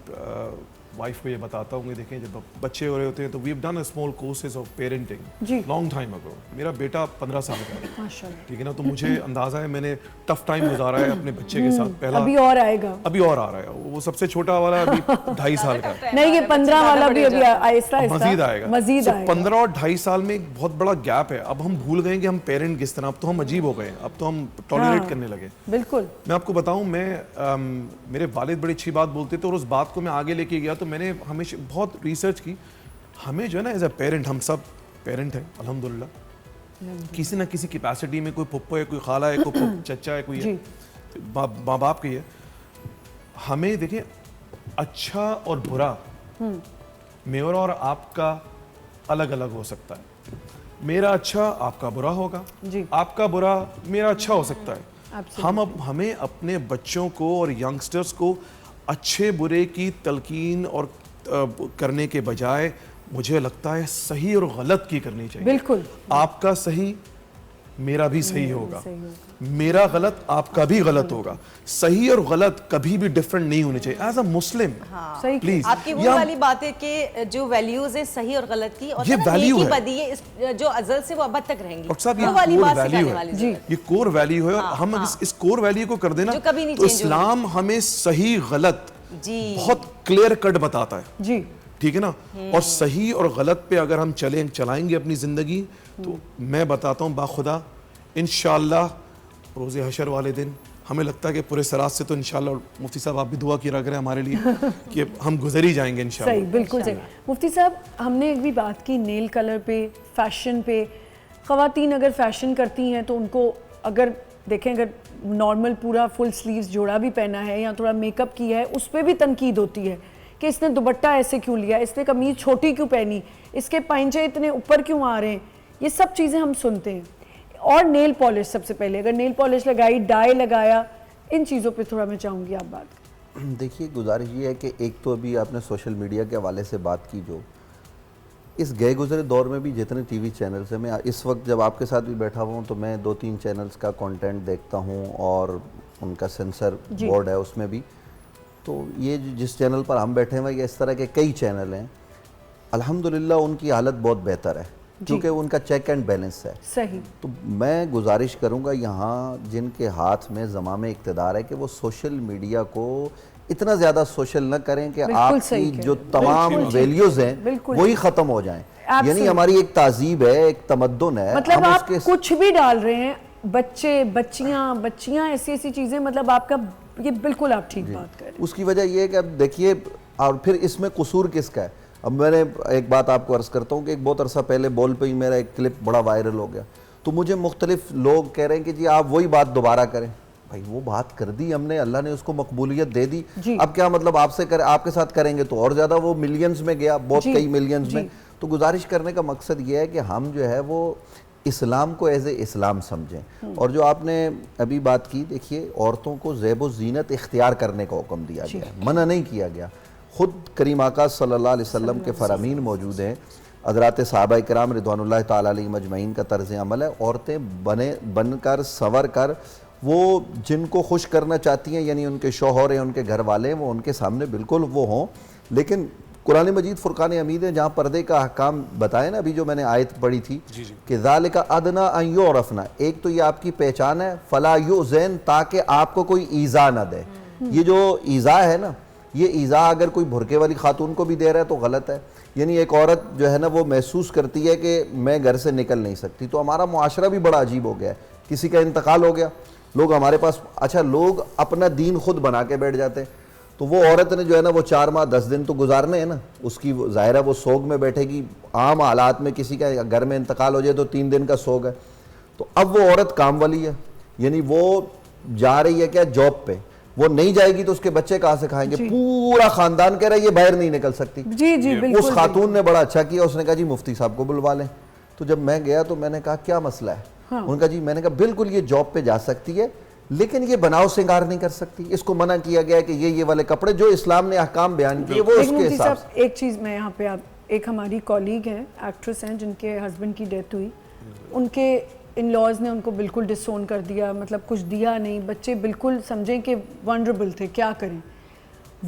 وائف کو یہ بتاتا ہوں کہ دیکھیں جب بچے ہو رہے ہوتے ہیں تو we have done a small courses of parenting long time ago. میرا بیٹا 15 سال کا ہے, ٹھیک ہے نا, تو مجھے اندازہ ہے میں نے ٹف ٹائم گزارا ہے اپنے بچے کے ساتھ. پہلا ابھی اور آئے گا, ابھی اور آ رہا ہے, وہ سب سے چھوٹا والا ابھی 2.5 سال کا ہے. نہیں, یہ 15 والا بھی ابھی آہستہ آہستہ مزید آئے گا. 15 اور 2.5 سال میں ایک بہت بڑا گیپ ہے. اب ہم بھول گئے کہ ہم پیرنٹ کس طرح, اب تو ہم عجیب ہو گئے, اب تو ہم ٹالریٹ کرنے لگے. بالکل. میں آپ کو بتاؤں, میرے والد بڑی اچھی بات بولتے تھے, اور اس بات کو میں آگے لے کے گیا تو میں نے ہمیشہ بہت ریسرچ کی. ہمیں جو ہے نا ایز اے پیرنٹ, ہم سب پیرنٹ ہیں الحمدللہ, کسی نہ کسی کیپیسٹی میں, کوئی پھپھو ہے, کوئی خالہ ہے, کوئی چچا ہے, کوئی ہے, ماں باپ کی ہے. ہمیں دیکھیں اچھا اور برا میرا اور آپ کا الگ الگ ہو سکتا ہے. میرا اچھا آپ کا برا ہوگا, آپ کا برا میرا اچھا ہو سکتا ہے. ہمیں اپنے بچوں کو اور ینگسٹرز کو اچھے برے کی تلقین اور کرنے کے بجائے مجھے لگتا ہے صحیح اور غلط کی کرنی چاہیے. بالکل. آپ کا صحیح میرا بھی صحیح ہوگا, میرا غلط آپ کا بھی غلط ہوگا. صحیح اور غلط کبھی بھی ڈیفرنٹ نہیں ہونے چاہیے. ایز اے مسلم پلیز, آپ کی وہ والی بات ہے کہ جو ویلیوز ہے صحیح اور غلط کی, اور یہ ویلیو ہے بدی ہے جو ازل سے وہ ابد تک رہیں گی, اور صاحب وہ والی بات ویلیو سکھانے والی ہے, یہ کور ویلیو ہے. اور ہم اس کور ویلیو کو کر دینا تو اسلام ہمیں صحیح غلط بہت کلیئر کٹ بتاتا ہے. جی ٹھیک ہے نا. اور صحیح اور غلط پہ اگر ہم چلائیں گے اپنی زندگی, تو میں بتاتا ہوں باخدا انشاءاللہ روز حشر والے دن ہمیں لگتا ہے کہ پورے سرات سے تو انشاءاللہ, مفتی صاحب آپ بھی دعا کیا کریں ہمارے لیے کہ ہم گزر ہی جائیں گے انشاءاللہ. صحیح, بالکل صحیح. مفتی صاحب ہم نے ایک بھی بات کی نیل کلر پہ, فیشن پہ. خواتین اگر فیشن کرتی ہیں تو ان کو اگر دیکھیں, اگر نارمل پورا فل سلیوز جوڑا بھی پہنا ہے یا تھوڑا میک اپ کیا ہے, اس پہ بھی تنقید ہوتی ہے کہ اس نے دوپٹہ ایسے کیوں لیا, اس نے قمیض چھوٹی کیوں پہنی, اس کے پائنچے اتنے اوپر کیوں آ رہے ہیں. یہ سب چیزیں ہم سنتے ہیں. اور نیل پالش, سب سے پہلے اگر نیل پالش لگائی, ڈائی لگایا, ان چیزوں پہ تھوڑا میں چاہوں گی آپ بات. دیکھیے گزارش یہ ہے کہ ایک تو ابھی آپ نے سوشل میڈیا کے حوالے سے بات کی, جو اس گئے گزرے دور میں بھی جتنے ٹی وی چینلز ہیں, میں اس وقت جب آپ کے ساتھ بھی بیٹھا ہوا ہوں تو میں 2-3 چینلز کا کانٹینٹ دیکھتا ہوں اور ان کا سینسر بورڈ ہے اس میں بھی. تو یہ جس چینل پر ہم بیٹھے ہوئے, یہ اس طرح کے کئی چینل ہیں, الحمدللہ ان کی حالت بہت بہتر ہے کیونکہ ان کا چیک اینڈ بیلنس ہے. صحیح. تو میں گزارش کروں گا یہاں جن کے ہاتھ میں زمام اقتدار ہے کہ وہ سوشل میڈیا کو اتنا زیادہ سوشل نہ کریں کہ آپ کی جو تمام ویلیوز ہیں وہی ختم ہو جائیں. یعنی ہماری ایک تہذیب ہے, ایک تمدن ہے, مطلب آپ کچھ بھی ڈال رہے ہیں, بچے بچیاں ایسی چیزیں, مطلب آپ کا یہ بالکل آپ ٹھیک بات کر رہے ہیں. اس کی وجہ یہ ہے کہ اب دیکھیے, اور پھر اس میں قصور کس کا ہے. اب میں نے ایک بات آپ کو عرض کرتا ہوں کہ ایک بہت عرصہ پہلے بول پہ ہی میرا ایک کلپ بڑا وائرل ہو گیا, تو مجھے مختلف لوگ کہہ رہے ہیں کہ جی آپ وہی بات دوبارہ کریں. بھائی وہ بات کر دی ہم نے, اللہ نے اس کو مقبولیت دے دی, اب کیا مطلب آپ کے ساتھ کریں گے تو اور زیادہ وہ ملینز میں گیا, بہت کئی ملینز میں. تو گزارش کرنے کا مقصد یہ ہے کہ ہم جو ہے وہ اسلام کو ایز اے اسلام سمجھیں. اور جو آپ نے ابھی بات کی, دیکھیے عورتوں کو زیب و زینت اختیار کرنے کا حکم دیا گیا ہے, منع نہیں کیا گیا. خود کریم آقا صلی اللہ علیہ وسلم کے فرامین موجود ہیں, حضرات صحابہ کرام رضوان اللہ تعالیٰ علیہ مجمعین کا طرز عمل ہے. عورتیں بن کر سنور کر وہ جن کو خوش کرنا چاہتی ہیں, یعنی ان کے شوہر ہیں, ان کے گھر والے ہیں, وہ ان کے سامنے بالکل وہ ہوں. لیکن قرآن مجید فرقان حمید ہے جہاں پردے کا احکام بتائے نا, ابھی جو میں نے آیت پڑھی تھی کہ ذالک ادنی ان یعرفن, ایک تو یہ آپ کی پہچان ہے, فلا یؤذین, تاکہ آپ کو کوئی ایذا نہ دے. یہ جو ایذا ہے نا, یہ ایذا اگر کوئی بھرکے والی خاتون کو بھی دے رہا ہے تو غلط ہے. یعنی ایک عورت جو ہے نا وہ محسوس کرتی ہے کہ میں گھر سے نکل نہیں سکتی. تو ہمارا معاشرہ بھی بڑا عجیب ہو گیا ہے. کسی کا انتقال ہو گیا, لوگ ہمارے پاس, اچھا لوگ اپنا دین خود بنا کے بیٹھ جاتے ہیں. تو وہ عورت نے جو ہے نا وہ 4 ماہ 10 دن تو گزارنے ہیں نا, اس کی ظاہر ہے وہ سوگ میں بیٹھے گی. عام حالات میں کسی کا گھر میں انتقال ہو جائے تو 3 دن کا سوگ ہے. تو اب وہ عورت کام والی ہے, یعنی وہ جا رہی ہے کیا جاب پہ, وہ نہیں جائے گی تو اس کے بچے کہاں سے کھائیں گے. پورا خاندان کہہ رہا ہے یہ باہر نہیں نکل سکتی. اس خاتون نے بڑا اچھا کیا, اس نے کہا جی مفتی صاحب کو بلوا لیں. تو جب میں گیا تو میں نے کہا کیا مسئلہ ہے, ان کا جی, میں نے کہا بالکل یہ جاب پہ جا سکتی ہے لیکن یہ بناؤ سنگار نہیں کر سکتی. اس کو منع کیا گیا کہ یہ والے کپڑے جو اسلام نے احکام بیان کیے وہ اس کے حساب سے. ایک چیز میں یہاں پہ, ایک ہماری کالیگ ہیں, ایکٹریس ہیں, جن کے ہسبینڈ کی ڈیتھ ہوئی, ان کے ان لاز نے ان کو بالکل ڈسون کر دیا, مطلب کچھ دیا نہیں. بچے بالکل سمجھیں کہ ونڈریبل تھے, کیا کریں.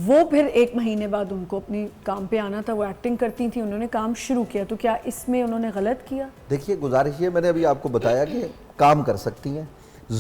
وہ پھر 1 مہینے بعد ان کو اپنی کام پہ آنا تھا, وہ ایکٹنگ کرتی تھیں, انہوں نے کام شروع کیا. تو کیا اس میں انہوں نے غلط کیا؟ دیکھیے گزارش یہ, میں نے ابھی آپ کو بتایا کہ کام کر سکتی ہیں,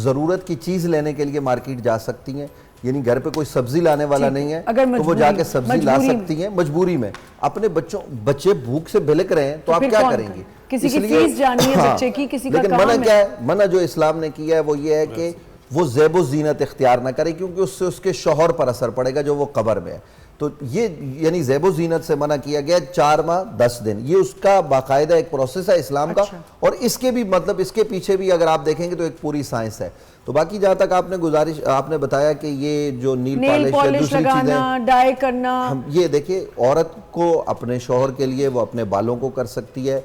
ضرورت کی چیز لینے کے لیے مارکیٹ جا سکتی ہیں, یعنی گھر پہ کوئی سبزی لانے والا نہیں ہے تو وہ جا کے سبزی لا سکتی ہیں مجبوری میں. اپنے بچے بھوک سے بھلک رہے ہیں تو آپ کیا کریں گے, کسی کی فیس جانی ہے بچے کی, کسی کا لیکن منع کیا ہے, منع جو اسلام نے کیا ہے وہ یہ ہے کہ وہ زیب و زینت اختیار نہ کرے, کیونکہ اس سے اس کے شوہر پر اثر پڑے گا جو وہ قبر میں ہے. تو یہ یعنی زیب و زینت سے منع کیا گیا 4 ماہ 10 دن. یہ اس کا باقاعدہ ایک پروسیس ہے اسلام کا, اور اس کے بھی مطلب اس کے پیچھے بھی اگر آپ دیکھیں گے تو ایک پوری سائنس ہے. تو باقی جہاں تک آپ نے بتایا کہ یہ جو نیل پالش لگانا, ڈائی کرنا, یہ دیکھیں عورت کو اپنے شوہر کے لیے وہ اپنے بالوں کو کر سکتی ہے.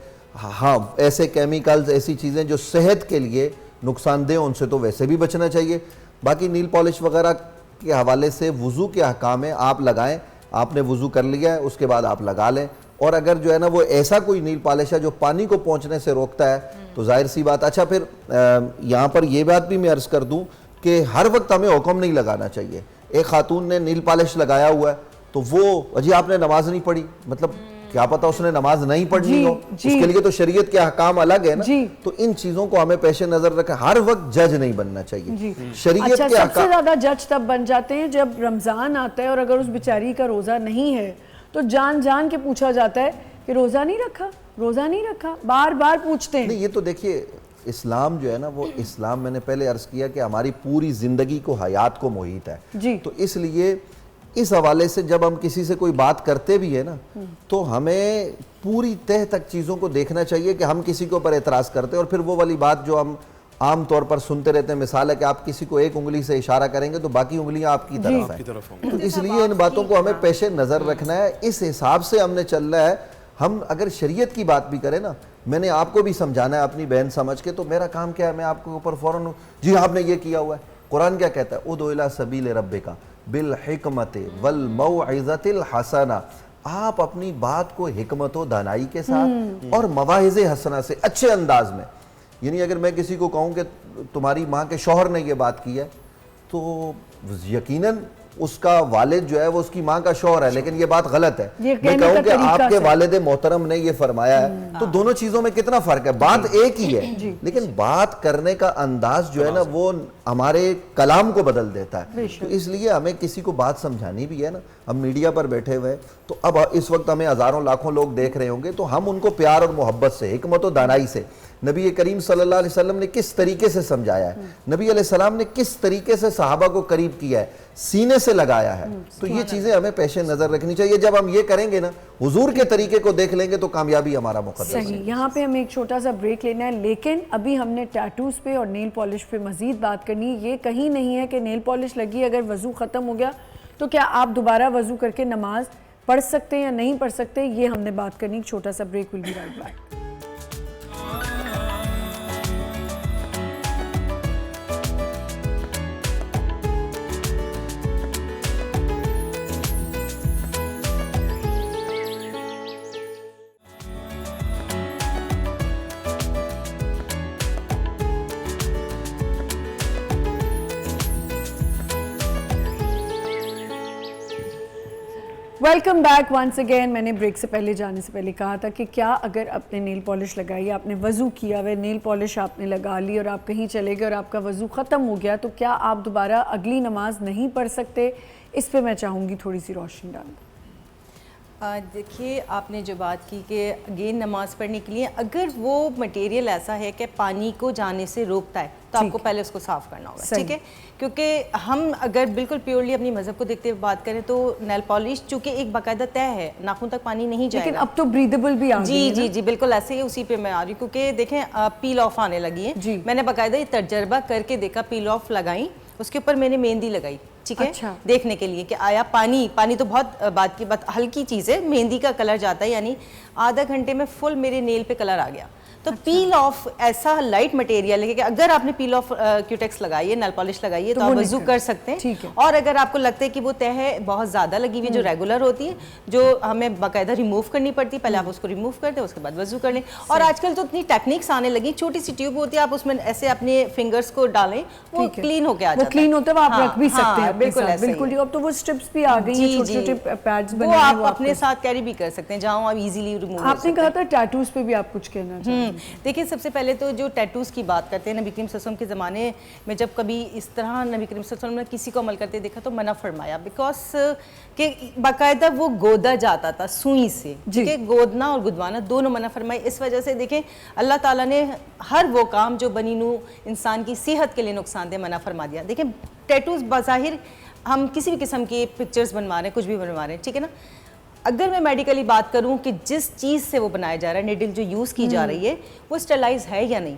ہاں ایسے کیمیکلز, ایسی چیزیں جو صحت کے لیے نقصان دہ, ان سے تو ویسے بھی بچنا چاہیے. باقی نیل پالش وغیرہ کے حوالے سے وضو کے احکام ہیں, آپ لگائیں, آپ نے وضو کر لیا ہے اس کے بعد آپ لگا لیں. اور اگر جو ہے نا وہ ایسا کوئی نیل پالش ہے جو پانی کو پہنچنے سے روکتا ہے تو ظاہر سی بات. اچھا پھر یہاں پر یہ بات بھی میں عرض کر دوں کہ ہر وقت ہمیں حکم نہیں لگانا چاہیے. ایک خاتون نے نیل پالش لگایا ہوا ہے تو وہ جی آپ نے نماز نہیں پڑھی, مطلب کیا پتا اس نے نماز نہیں پڑھنی ہو, اس کے لیے تو شریعت کے احکام الگ ہے نا. تو ان چیزوں کو ہمیں پیش نظر رکھیں, ہر وقت جج نہیں بننا چاہیے. شریعت کے سب سے زیادہ جج تب بن جاتے ہیں جب رمضان آتا ہے اور اگر اس بیچاری کا روزہ نہیں ہے تو جان جان کے پوچھا جاتا ہے کہ روزہ نہیں رکھا, روزہ نہیں رکھا, بار بار پوچھتے ہیں. نہیں یہ تو دیکھیے اسلام جو ہے نا وہ اسلام, میں نے پہلے عرض کیا کہ ہماری پوری زندگی کو, حیات کو محیط ہے. تو اس لیے اس حوالے سے جب ہم کسی سے کوئی بات کرتے بھی ہے نا تو ہمیں پوری تہ تک چیزوں کو دیکھنا چاہیے کہ ہم کسی کے اوپر اعتراض کرتے ہیں اور پھر وہ والی بات جو ہم عام طور پر سنتے رہتے ہیں. مثال ہے کہ آپ کسی کو ایک انگلی سے اشارہ کریں گے تو باقی انگلیاں آپ کی طرف ہیں. تو اس لیے ان باتوں کو ہمیں پیش نظر رکھنا ہے, اس حساب سے ہم نے چلنا ہے. ہم اگر شریعت کی بات بھی کریں نا, میں نے آپ کو بھی سمجھانا ہے اپنی بہن سمجھ کے, تو میرا کام کیا ہے, میں آپ کے اوپر فوراً جی آپ نے یہ کیا ہوا ہے. قرآن کیا کہتا ہے, ادعو الی سبیل ربک بالحکمت والموعظۃ الحسنہ, آپ اپنی بات کو حکمت و دانائی کے ساتھ اور مواعظ حسنہ سے اچھے انداز میں. یعنی اگر میں کسی کو کہوں کہ تمہاری ماں کے شوہر نے یہ بات کی ہے تو یقیناً اس کا والد جو ہے وہ اس کی ماں کا شوہر ہے, لیکن یہ بات غلط ہے. میں کہوں کہ آپ کے والد محترم نے یہ فرمایا ہے, تو دونوں چیزوں میں کتنا فرق ہے. بات ایک ہی ہے لیکن بات کرنے کا انداز جو ہے نا وہ ہمارے کلام کو بدل دیتا ہے. تو اس لیے ہمیں کسی کو بات سمجھانی بھی ہے نا, ہم میڈیا پر بیٹھے ہوئے تو اب اس وقت ہمیں ہزاروں لاکھوں لوگ دیکھ رہے ہوں گے, تو ہم ان کو پیار اور محبت سے, حکمت و دانائی سے, نبی کریم صلی اللہ علیہ وسلم نے کس طریقے سے سمجھایا ہے, نبی علیہ السلام نے کس طریقے سے صحابہ کو قریب کیا ہے, سینے سے لگایا ہے. تو یہ چیزیں ہمیں پیش نظر رکھنی چاہیے. جب ہم یہ کریں گے نا, حضور کے طریقے کو دیکھ لیں گے تو کامیابی ہمارا مقدر ہے. صحیح. یہاں پہ ہمیں ایک چھوٹا سا بریک لینا ہے, لیکن ابھی ہم نے ٹیٹوز پہ اور نیل پالش پہ مزید بات کرنی ہے. یہ کہیں نہیں ہے کہ نیل پالش لگی اگر وضو ختم ہو گیا تو کیا آپ دوبارہ وضو کر کے نماز پڑھ سکتے ہیں یا نہیں پڑھ سکتے, یہ ہم نے بات کرنی. ایک چھوٹا سا break, we'll be right back. Welcome back once again. میں نے بریک سے پہلے جانے سے پہلے کہا تھا کہ کیا اگر آپ نے نیل پالش لگائی, آپ نے وضو کیا ہوئے, نیل پالش آپ نے لگا لی اور آپ کہیں چلے گئے اور آپ کا وضو ختم ہو گیا, تو کیا آپ دوبارہ اگلی نماز نہیں پڑھ سکتے؟ اس پہ میں چاہوں گی تھوڑی سی روشنی ڈالنا. دیکھیے آپ نے جو بات کی کہ اگین نماز پڑھنے کے لیے اگر وہ مٹیریل ایسا ہے کہ پانی کو جانے سے روکتا ہے تو آپ کو پہلے اس کو صاف کرنا ہوگا, ٹھیک ہے. کیونکہ ہم اگر بالکل پیورلی اپنی مذہب کو دیکھتے ہوئے بات کریں تو نیل پالش چونکہ ایک باقاعدہ طے ہے, ناخن تک پانی نہیں جائے گا, لیکن اب تو بریدیبل بھی آ گئی ہے. جی بالکل ایسے ہی, اسی پہ میں آ رہی ہوں. کیونکہ دیکھیں پیل آف آنے لگی ہے. میں نے باقاعدہ یہ تجربہ کر کے دیکھا, پیل آف لگائی, اس کے اوپر میں نے مہندی لگائی, ٹھیک ہے, دیکھنے کے لیے کہ آیا پانی تو بہت بات کی بات ہلکی چیز ہے, مہندی کا کلر جاتا ہے, یعنی آدھا گھنٹے میں فل میرے نیل پہ کلر آ گیا. تو پیل آف ایسا لائٹ مٹیریل ہے کہ اگر آپ نے پیل آف کیوٹیکس لگائی ہے, نیل پالش لگائی ہے, تو آپ وضو کر سکتے ہیں. اور اگر آپ کو لگتا ہے کہ وہ تہ بہت زیادہ لگی ہوئی جو ریگولر ہوتی ہے, جو ہمیں باقاعدہ ریموو کرنی پڑتی ہے, پہلے آپ اس کو ریموو کر دیں, اس کے بعد وضو کر لیں. اور آج کل تو اتنی ٹیکنیکس آنے لگی, چھوٹی سی ٹیوب ہوتی ہے, آپ اس میں ایسے اپنے فنگرز کو ڈالیں, وہ کلین ہو کے آ جاتا ہے. وہ کلین ہوتا ہے, وہ آپ رکھ بھی سکتے ہیں. بالکل ایسے بالکل. اب تو وہ سٹرپس بھی آ گئی ہیں, چھوٹے چھوٹے پیڈز بنے ہیں, وہ آپ اپنے ساتھ کیری بھی کر سکتے ہیں جہاں آپ ایزیلی ریموو. آپ نے کہا تھا ٹیٹوز پہ بھی آپ کچھ کہنا چاہتے ہیں. دیکھیں سب سے پہلے تو جو ٹیٹوز کی بات کرتے ہیں, نبی کریم صلی اللہ علیہ وسلم کے زمانے میں جب کبھی اس طرح نبی کریم صلی اللہ علیہ وسلم نے کسی کو عمل کرتے دیکھا تو منع فرمایا, بیکاز کہ باقاعدہ وہ گودا جاتا تھا سوئی سے, کہ گودنا اور گدوانا دونوں منع فرمائے. اس وجہ سے دیکھیں اللہ تعالیٰ نے ہر وہ کام جو بنی نوع انسان کی صحت کے لیے نقصان دہ منع فرما دیا. دیکھیں ٹیٹوز بظاہر ہم کسی بھی قسم کے پکچرز بنوا رہے ہیں, کچھ بھی بنوا رہے ہیں, ٹھیک ہے نا, اگر میں میڈیکلی بات کروں کہ جس چیز سے وہ بنایا جا رہا ہے, نیڈل جو یوز کی جا رہی ہے, وہ اسٹرلائز ہے یا نہیں,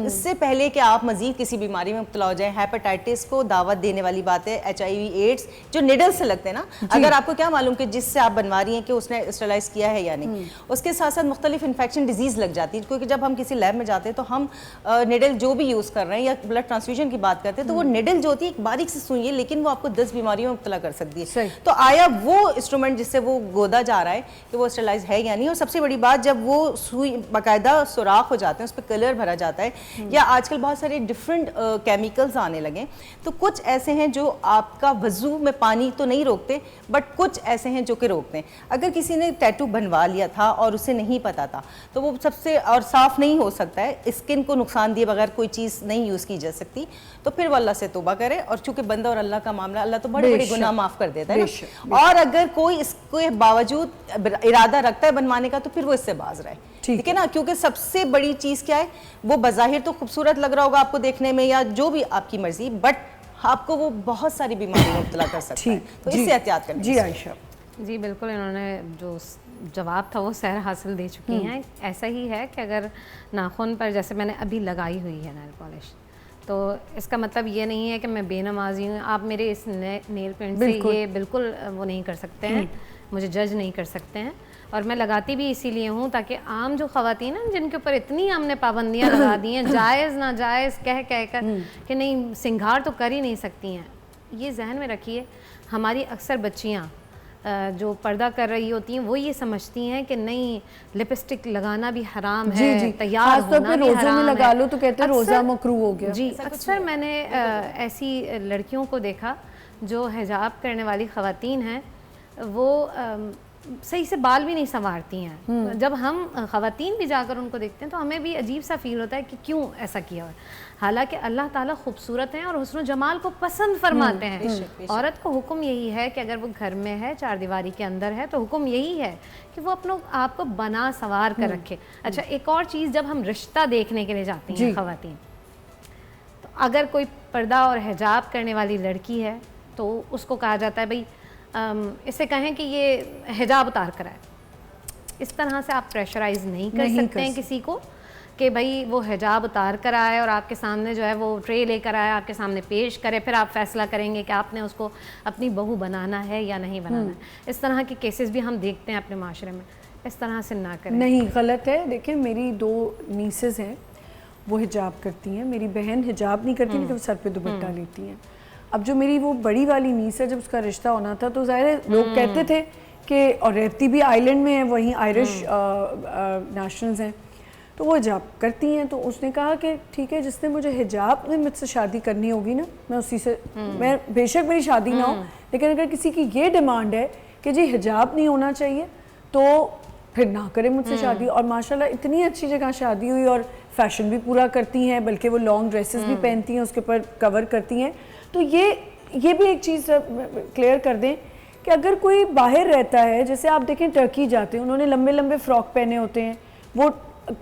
اس سے پہلے کہ آپ مزید کسی بیماری میں مبتلا ہو جائیں. ہیپاٹائٹس کو دعوت دینے والی بات ہے, HIV ایڈز جو نیڈل سے لگتے ہیں نا, اگر آپ کو کیا معلوم کہ جس سے آپ بنوا رہی ہیں کہ اس نے اسٹرلائز کیا ہے یا نہیں. اس کے ساتھ ساتھ مختلف انفیکشن ڈیزیز لگ جاتی ہے, کیونکہ جب ہم کسی لیب میں جاتے ہیں تو ہم نیڈل جو بھی یوز کر رہے ہیں یا بلڈ ٹرانسفیوژن کی بات کرتے ہیں, تو وہ نیڈل جو ہوتی ہے ایک باریک سی سوئی ہے, لیکن وہ آپ کو 10 بیماریوں میں مبتلا کر سکتی ہے. تو آیا وہ انسٹرومنٹ جس سے وہ گودا جا رہا ہے کہ وہ اسٹرلائز ہے یا نہیں. اور سب سے بڑی بات, جب وہ سوئی باقاعدہ سوراخ ہو جاتے ہیں, اس پہ کلر بھرا جاتا ہے, یا آج بہت سارے ڈفرینٹ کیمیکلز آنے لگے, تو کچھ ایسے ہیں جو آپ کا وضو میں پانی تو نہیں روکتے, بٹ کچھ ایسے ہیں جو کہ روکتے ہیں. اگر کسی نے ٹیٹو بنوا لیا تھا اور اسے نہیں پتا تھا, تو وہ سب سے اور صاف نہیں ہو سکتا ہے, اسکن کو نقصان دیے بغیر کوئی چیز نہیں یوز کی جا سکتی, تو پھر وہ اللہ سے توبہ کرے. اور چونکہ بندہ اور اللہ کا معاملہ, اللہ تو بڑے بڑے گناہ معاف کر دیتا ہے نا. اور اگر کوئی اس کے باوجود ارادہ رکھتا ہے بنوانے کا, تو پھر وہ اس سے باز رہے, ٹھیک ہے نا, کیونکہ سب سے بڑی چیز کیا ہے, وہ بظاہر تو خوبصورت لگ رہا ہوگا آپ کو دیکھنے میں یا جو بھی آپ کی مرضی, بٹ آپ کو وہ بہت ساری بیماریوں میں مبتلا کر سکتا ہے, تو اس سے احتیاط کریں. جی عائشہ. جی بالکل, انہوں نے جو جواب تھا وہ سیر حاصل دے چکی ہیں. ایسا ہی ہے کہ اگر ناخن پر, جیسے میں نے ابھی لگائی ہوئی ہے نیل پالش, تو اس کا مطلب یہ نہیں ہے کہ میں بے نمازی ہوں. آپ میرے اس نیل پینٹ سے یہ بالکل وہ نہیں کر سکتے ہیں, مجھے جج نہیں کر سکتے ہیں. اور میں لگاتی بھی اسی لیے ہوں تاکہ عام جو خواتین ہیں جن کے اوپر اتنی ہم نے پابندیاں لگا دی ہیں, جائز ناجائز کہہ کر کہ نہیں سنگھار تو کر ہی نہیں سکتی ہیں, یہ ذہن میں رکھیے. ہماری اکثر بچیاں جو پردہ کر رہی ہوتی ہیں وہ یہ سمجھتی ہیں کہ نہیں لپسٹک لگانا بھی حرام ہے, تیار ہونا بھی حرام ہے, لگا لو تو کہتے ہیں روزہ مکروہ ہو گیا. جی اکثر میں نے ایسی لڑکیوں کو دیکھا جو حجاب کرنے والی خواتین ہیں, وہ صحیح سے بال بھی نہیں سنوارتی ہیں. جب ہم خواتین بھی جا کر ان کو دیکھتے ہیں تو ہمیں بھی عجیب سا فیل ہوتا ہے کہ کیوں ایسا کیا ہوا ہے, حالانکہ اللہ تعالیٰ خوبصورت ہیں اور حسن و جمال کو پسند فرماتے ہیں. عورت کو حکم یہی ہے کہ اگر وہ گھر میں ہے, چار دیواری کے اندر ہے, تو حکم یہی ہے کہ وہ اپنے آپ کو بنا سنوار کر رکھے. اچھا ایک اور چیز, جب ہم رشتہ دیکھنے کے لیے جاتی ہیں خواتین, تو اگر کوئی پردہ اور حجاب کرنے والی لڑکی ہے تو اس کو کہا جاتا ہے بھئی اسے کہیں کہ یہ حجاب اتار کر آئے. اس طرح سے آپ پریشرائز نہیں کر سکتے ہیں کسی کو کہ بھائی وہ حجاب اتار کر آئے اور آپ کے سامنے جو ہے وہ ٹرے لے کر آئے, آپ کے سامنے پیش کرے, پھر آپ فیصلہ کریں گے کہ آپ نے اس کو اپنی بہو بنانا ہے یا نہیں بنانا ہے. اس طرح کے کیسز بھی ہم دیکھتے ہیں اپنے معاشرے میں, اس طرح سے نہ کریں. نہیں, غلط ہے. دیکھیں میری 2 نیسز ہیں, وہ حجاب کرتی ہیں. میری بہن حجاب نہیں کرتی لیکن وہ سر پہ دوپٹہ لیتی ہیں. اب جو میری وہ بڑی والی نیس ہے, جب اس کا رشتہ ہونا تھا تو ظاہر ہے لوگ کہتے تھے کہ, اور رہتی بھی آئیلینڈ میں ہے, وہیں آئرش نیشنلز ہیں, تو وہ حجاب کرتی ہیں. تو اس نے کہا کہ ٹھیک ہے, جس نے مجھے حجاب میں مجھ سے شادی کرنی ہوگی نا, میں اسی سے, میں بے شک میری شادی نہ ہو, لیکن اگر کسی کی یہ ڈیمانڈ ہے کہ جی حجاب نہیں ہونا چاہیے تو پھر نہ کرے مجھ سے شادی. اور ماشاءاللہ اتنی اچھی جگہ شادی ہوئی, اور فیشن بھی پورا کرتی ہیں, بلکہ وہ لانگ ڈریسز بھی پہنتی ہیں, اس کے اوپر کور کرتی ہیں. تو یہ بھی ایک چیز کلیئر کر دیں کہ اگر کوئی باہر رہتا ہے, جیسے آپ دیکھیں ٹرکی جاتے ہیں, انہوں نے لمبے لمبے فراک پہنے ہوتے ہیں, وہ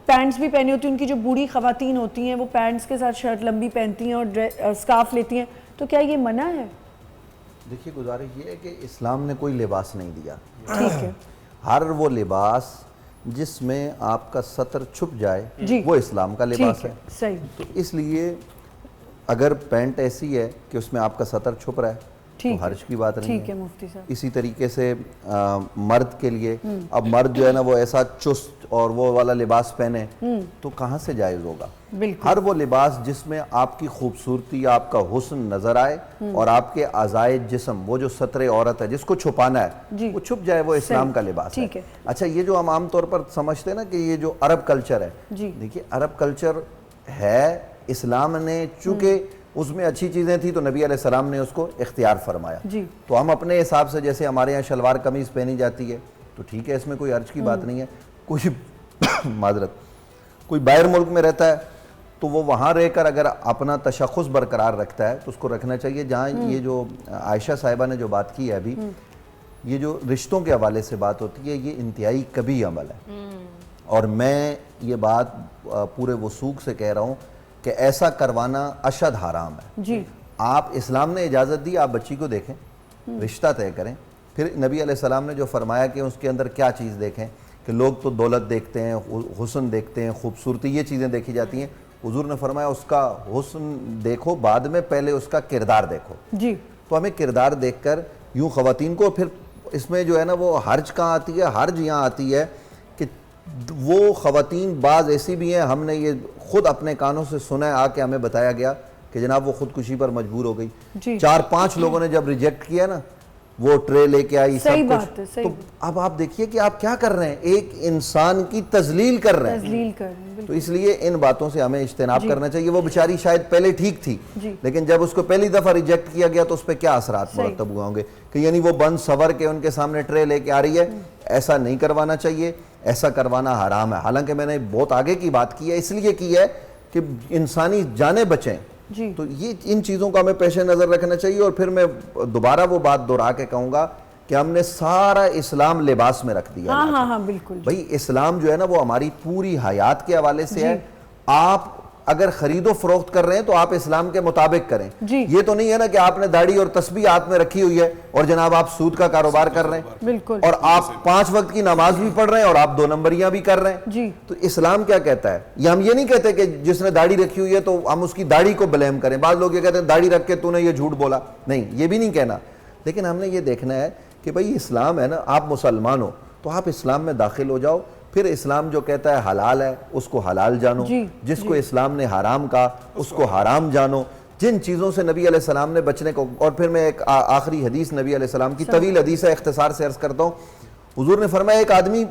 پینٹس بھی پہنی ہوتی ہیں. ان کی جو بوڑھی خواتین ہوتی ہیں وہ پینٹس کے ساتھ شرٹ لمبی پہنتی ہیں اور اسکارف لیتی ہیں, تو کیا یہ منع ہے؟ دیکھیے گزارش یہ ہے کہ اسلام نے کوئی لباس نہیں دیا. ٹھیک ہے, ہر وہ لباس جس میں آپ کا سطر چھپ جائے وہ اسلام کا لباس ہے. صحیح. تو اس لیے اگر پینٹ ایسی ہے کہ اس میں آپ کا سطر چھپ رہا ہے تو حرج کی بات نہیں ہے. مفتی صاحب. اسی طریقے سے مرد کے لیے, اب مرد جو ہے نا وہ ایسا چست اور وہ والا لباس پہنے تو کہاں سے جائز ہوگا. ہر وہ لباس جس میں آپ کی خوبصورتی, آپ کا حسن نظر آئے اور آپ کے اعضائے جسم, وہ جو سطر عورت ہے جس کو چھپانا ہے وہ چھپ جائے, وہ اسلام کا لباس ہے. اچھا یہ جو ہم عام طور پر سمجھتے ہیں نا کہ یہ جو عرب کلچر ہے, دیکھیے عرب کلچر ہے, اسلام نے چونکہ اس میں اچھی چیزیں تھیں تو نبی علیہ السلام نے اس کو اختیار فرمایا. تو ہم اپنے حساب سے, جیسے ہمارے یہاں شلوار قمیض پہنی جاتی ہے تو ٹھیک ہے, اس میں کوئی حرج کی بات نہیں ہے. کوئی معذرت, کوئی باہر ملک میں رہتا ہے تو وہ وہاں رہ کر اگر اپنا تشخص برقرار رکھتا ہے تو اس کو رکھنا چاہیے. جہاں یہ جو عائشہ صاحبہ نے جو بات کی ہے ابھی, یہ جو رشتوں کے حوالے سے بات ہوتی ہے, یہ انتہائی کبھی عمل ہے, اور میں یہ بات پورے وثوق سے کہہ رہا ہوں کہ ایسا کروانا اشد حرام ہے. آپ اسلام نے اجازت دی, آپ بچی کو دیکھیں, رشتہ طے کریں. پھر نبی علیہ السلام نے جو فرمایا کہ اس کے اندر کیا چیز دیکھیں, کہ لوگ تو دولت دیکھتے ہیں, حسن دیکھتے ہیں, خوبصورتی, یہ چیزیں دیکھی جاتی ہیں. حضور نے فرمایا اس کا حسن دیکھو بعد میں, پہلے اس کا کردار دیکھو. جی. تو ہمیں کردار دیکھ کر یوں خواتین کو, پھر اس میں جو ہے نا وہ حرج کہاں آتی ہے, حرج یہاں آتی ہے کہ وہ خواتین بعض ایسی بھی ہیں, ہم نے یہ خود اپنے کانوں سے سنا ہے, آ کے ہمیں بتایا گیا کہ جناب وہ خودکشی پر مجبور ہو گئی. 4-5 لوگوں نے جب ریجیکٹ کیا نا, وہ ٹرے لے کے آئی, سب کچھ. تو اب آپ دیکھیے کہ آپ کیا کر رہے ہیں, ایک انسان کی تذلیل کر رہے ہیں. تو اس لیے ان باتوں سے ہمیں اجتناب کرنا چاہیے. وہ بیچاری شاید پہلے ٹھیک تھی, لیکن جب اس کو پہلی دفعہ ریجیکٹ کیا گیا تو اس پہ کیا اثرات مرتب ہوئے ہوں گے, کہ یعنی وہ بند سور کے ان کے سامنے ٹرے لے کے آ رہی ہے. ایسا نہیں کروانا چاہیے, ایسا کروانا حرام ہے. حالانکہ میں نے بہت آگے کی بات کی ہے, اس لیے کی ہے کہ انسانی جانیں بچیں. تو یہ ان چیزوں کا ہمیں پیش نظر رکھنا چاہیے. اور پھر میں دوبارہ وہ بات دہرا کے کہوں گا کہ ہم نے سارا اسلام لباس میں رکھ دیا. ہاں بالکل. بھائی اسلام جو ہے نا وہ ہماری پوری حیات کے حوالے سے ہے. آپ اگر خرید و فروخت کر رہے ہیں تو آپ اسلام کے مطابق کریں. یہ تو نہیں ہے نا کہ آپ نے داڑھی اور تسبیح ہاتھ میں رکھی ہوئی ہے اور جناب آپ سود کا کاروبار کر رہے ہیں, بالکل, اور آپ 5 وقت کی نماز بھی پڑھ رہے ہیں اور آپ 2 نمبریاں بھی کر رہے ہیں. تو اسلام کیا کہتا ہے؟ یہ ہم یہ نہیں کہتے کہ جس نے داڑھی رکھی ہوئی ہے تو ہم اس کی داڑھی کو بلیم کریں. بعض لوگ یہ کہتے ہیں داڑھی رکھ کے تو نے یہ جھوٹ بولا. نہیں, یہ بھی نہیں کہنا. لیکن ہم نے یہ دیکھنا ہے کہ بھئی اسلام ہے نا, آپ مسلمان ہو تو آپ اسلام میں داخل ہو جاؤ. پھر اسلام جو کہتا ہے حلال ہے اس کو حلال جانو, جس کو اسلام نے حرام کہا اس کو حرام جانو. جن چیزوں سے نبی علیہ السلام نے بچنے کو, اور پھر میں ایک آخری حدیث نبی علیہ السلام کی, طویل حدیث ہے, اختصار سے عرض کرتا ہوں. حضور نے فرمایا ایک آدمی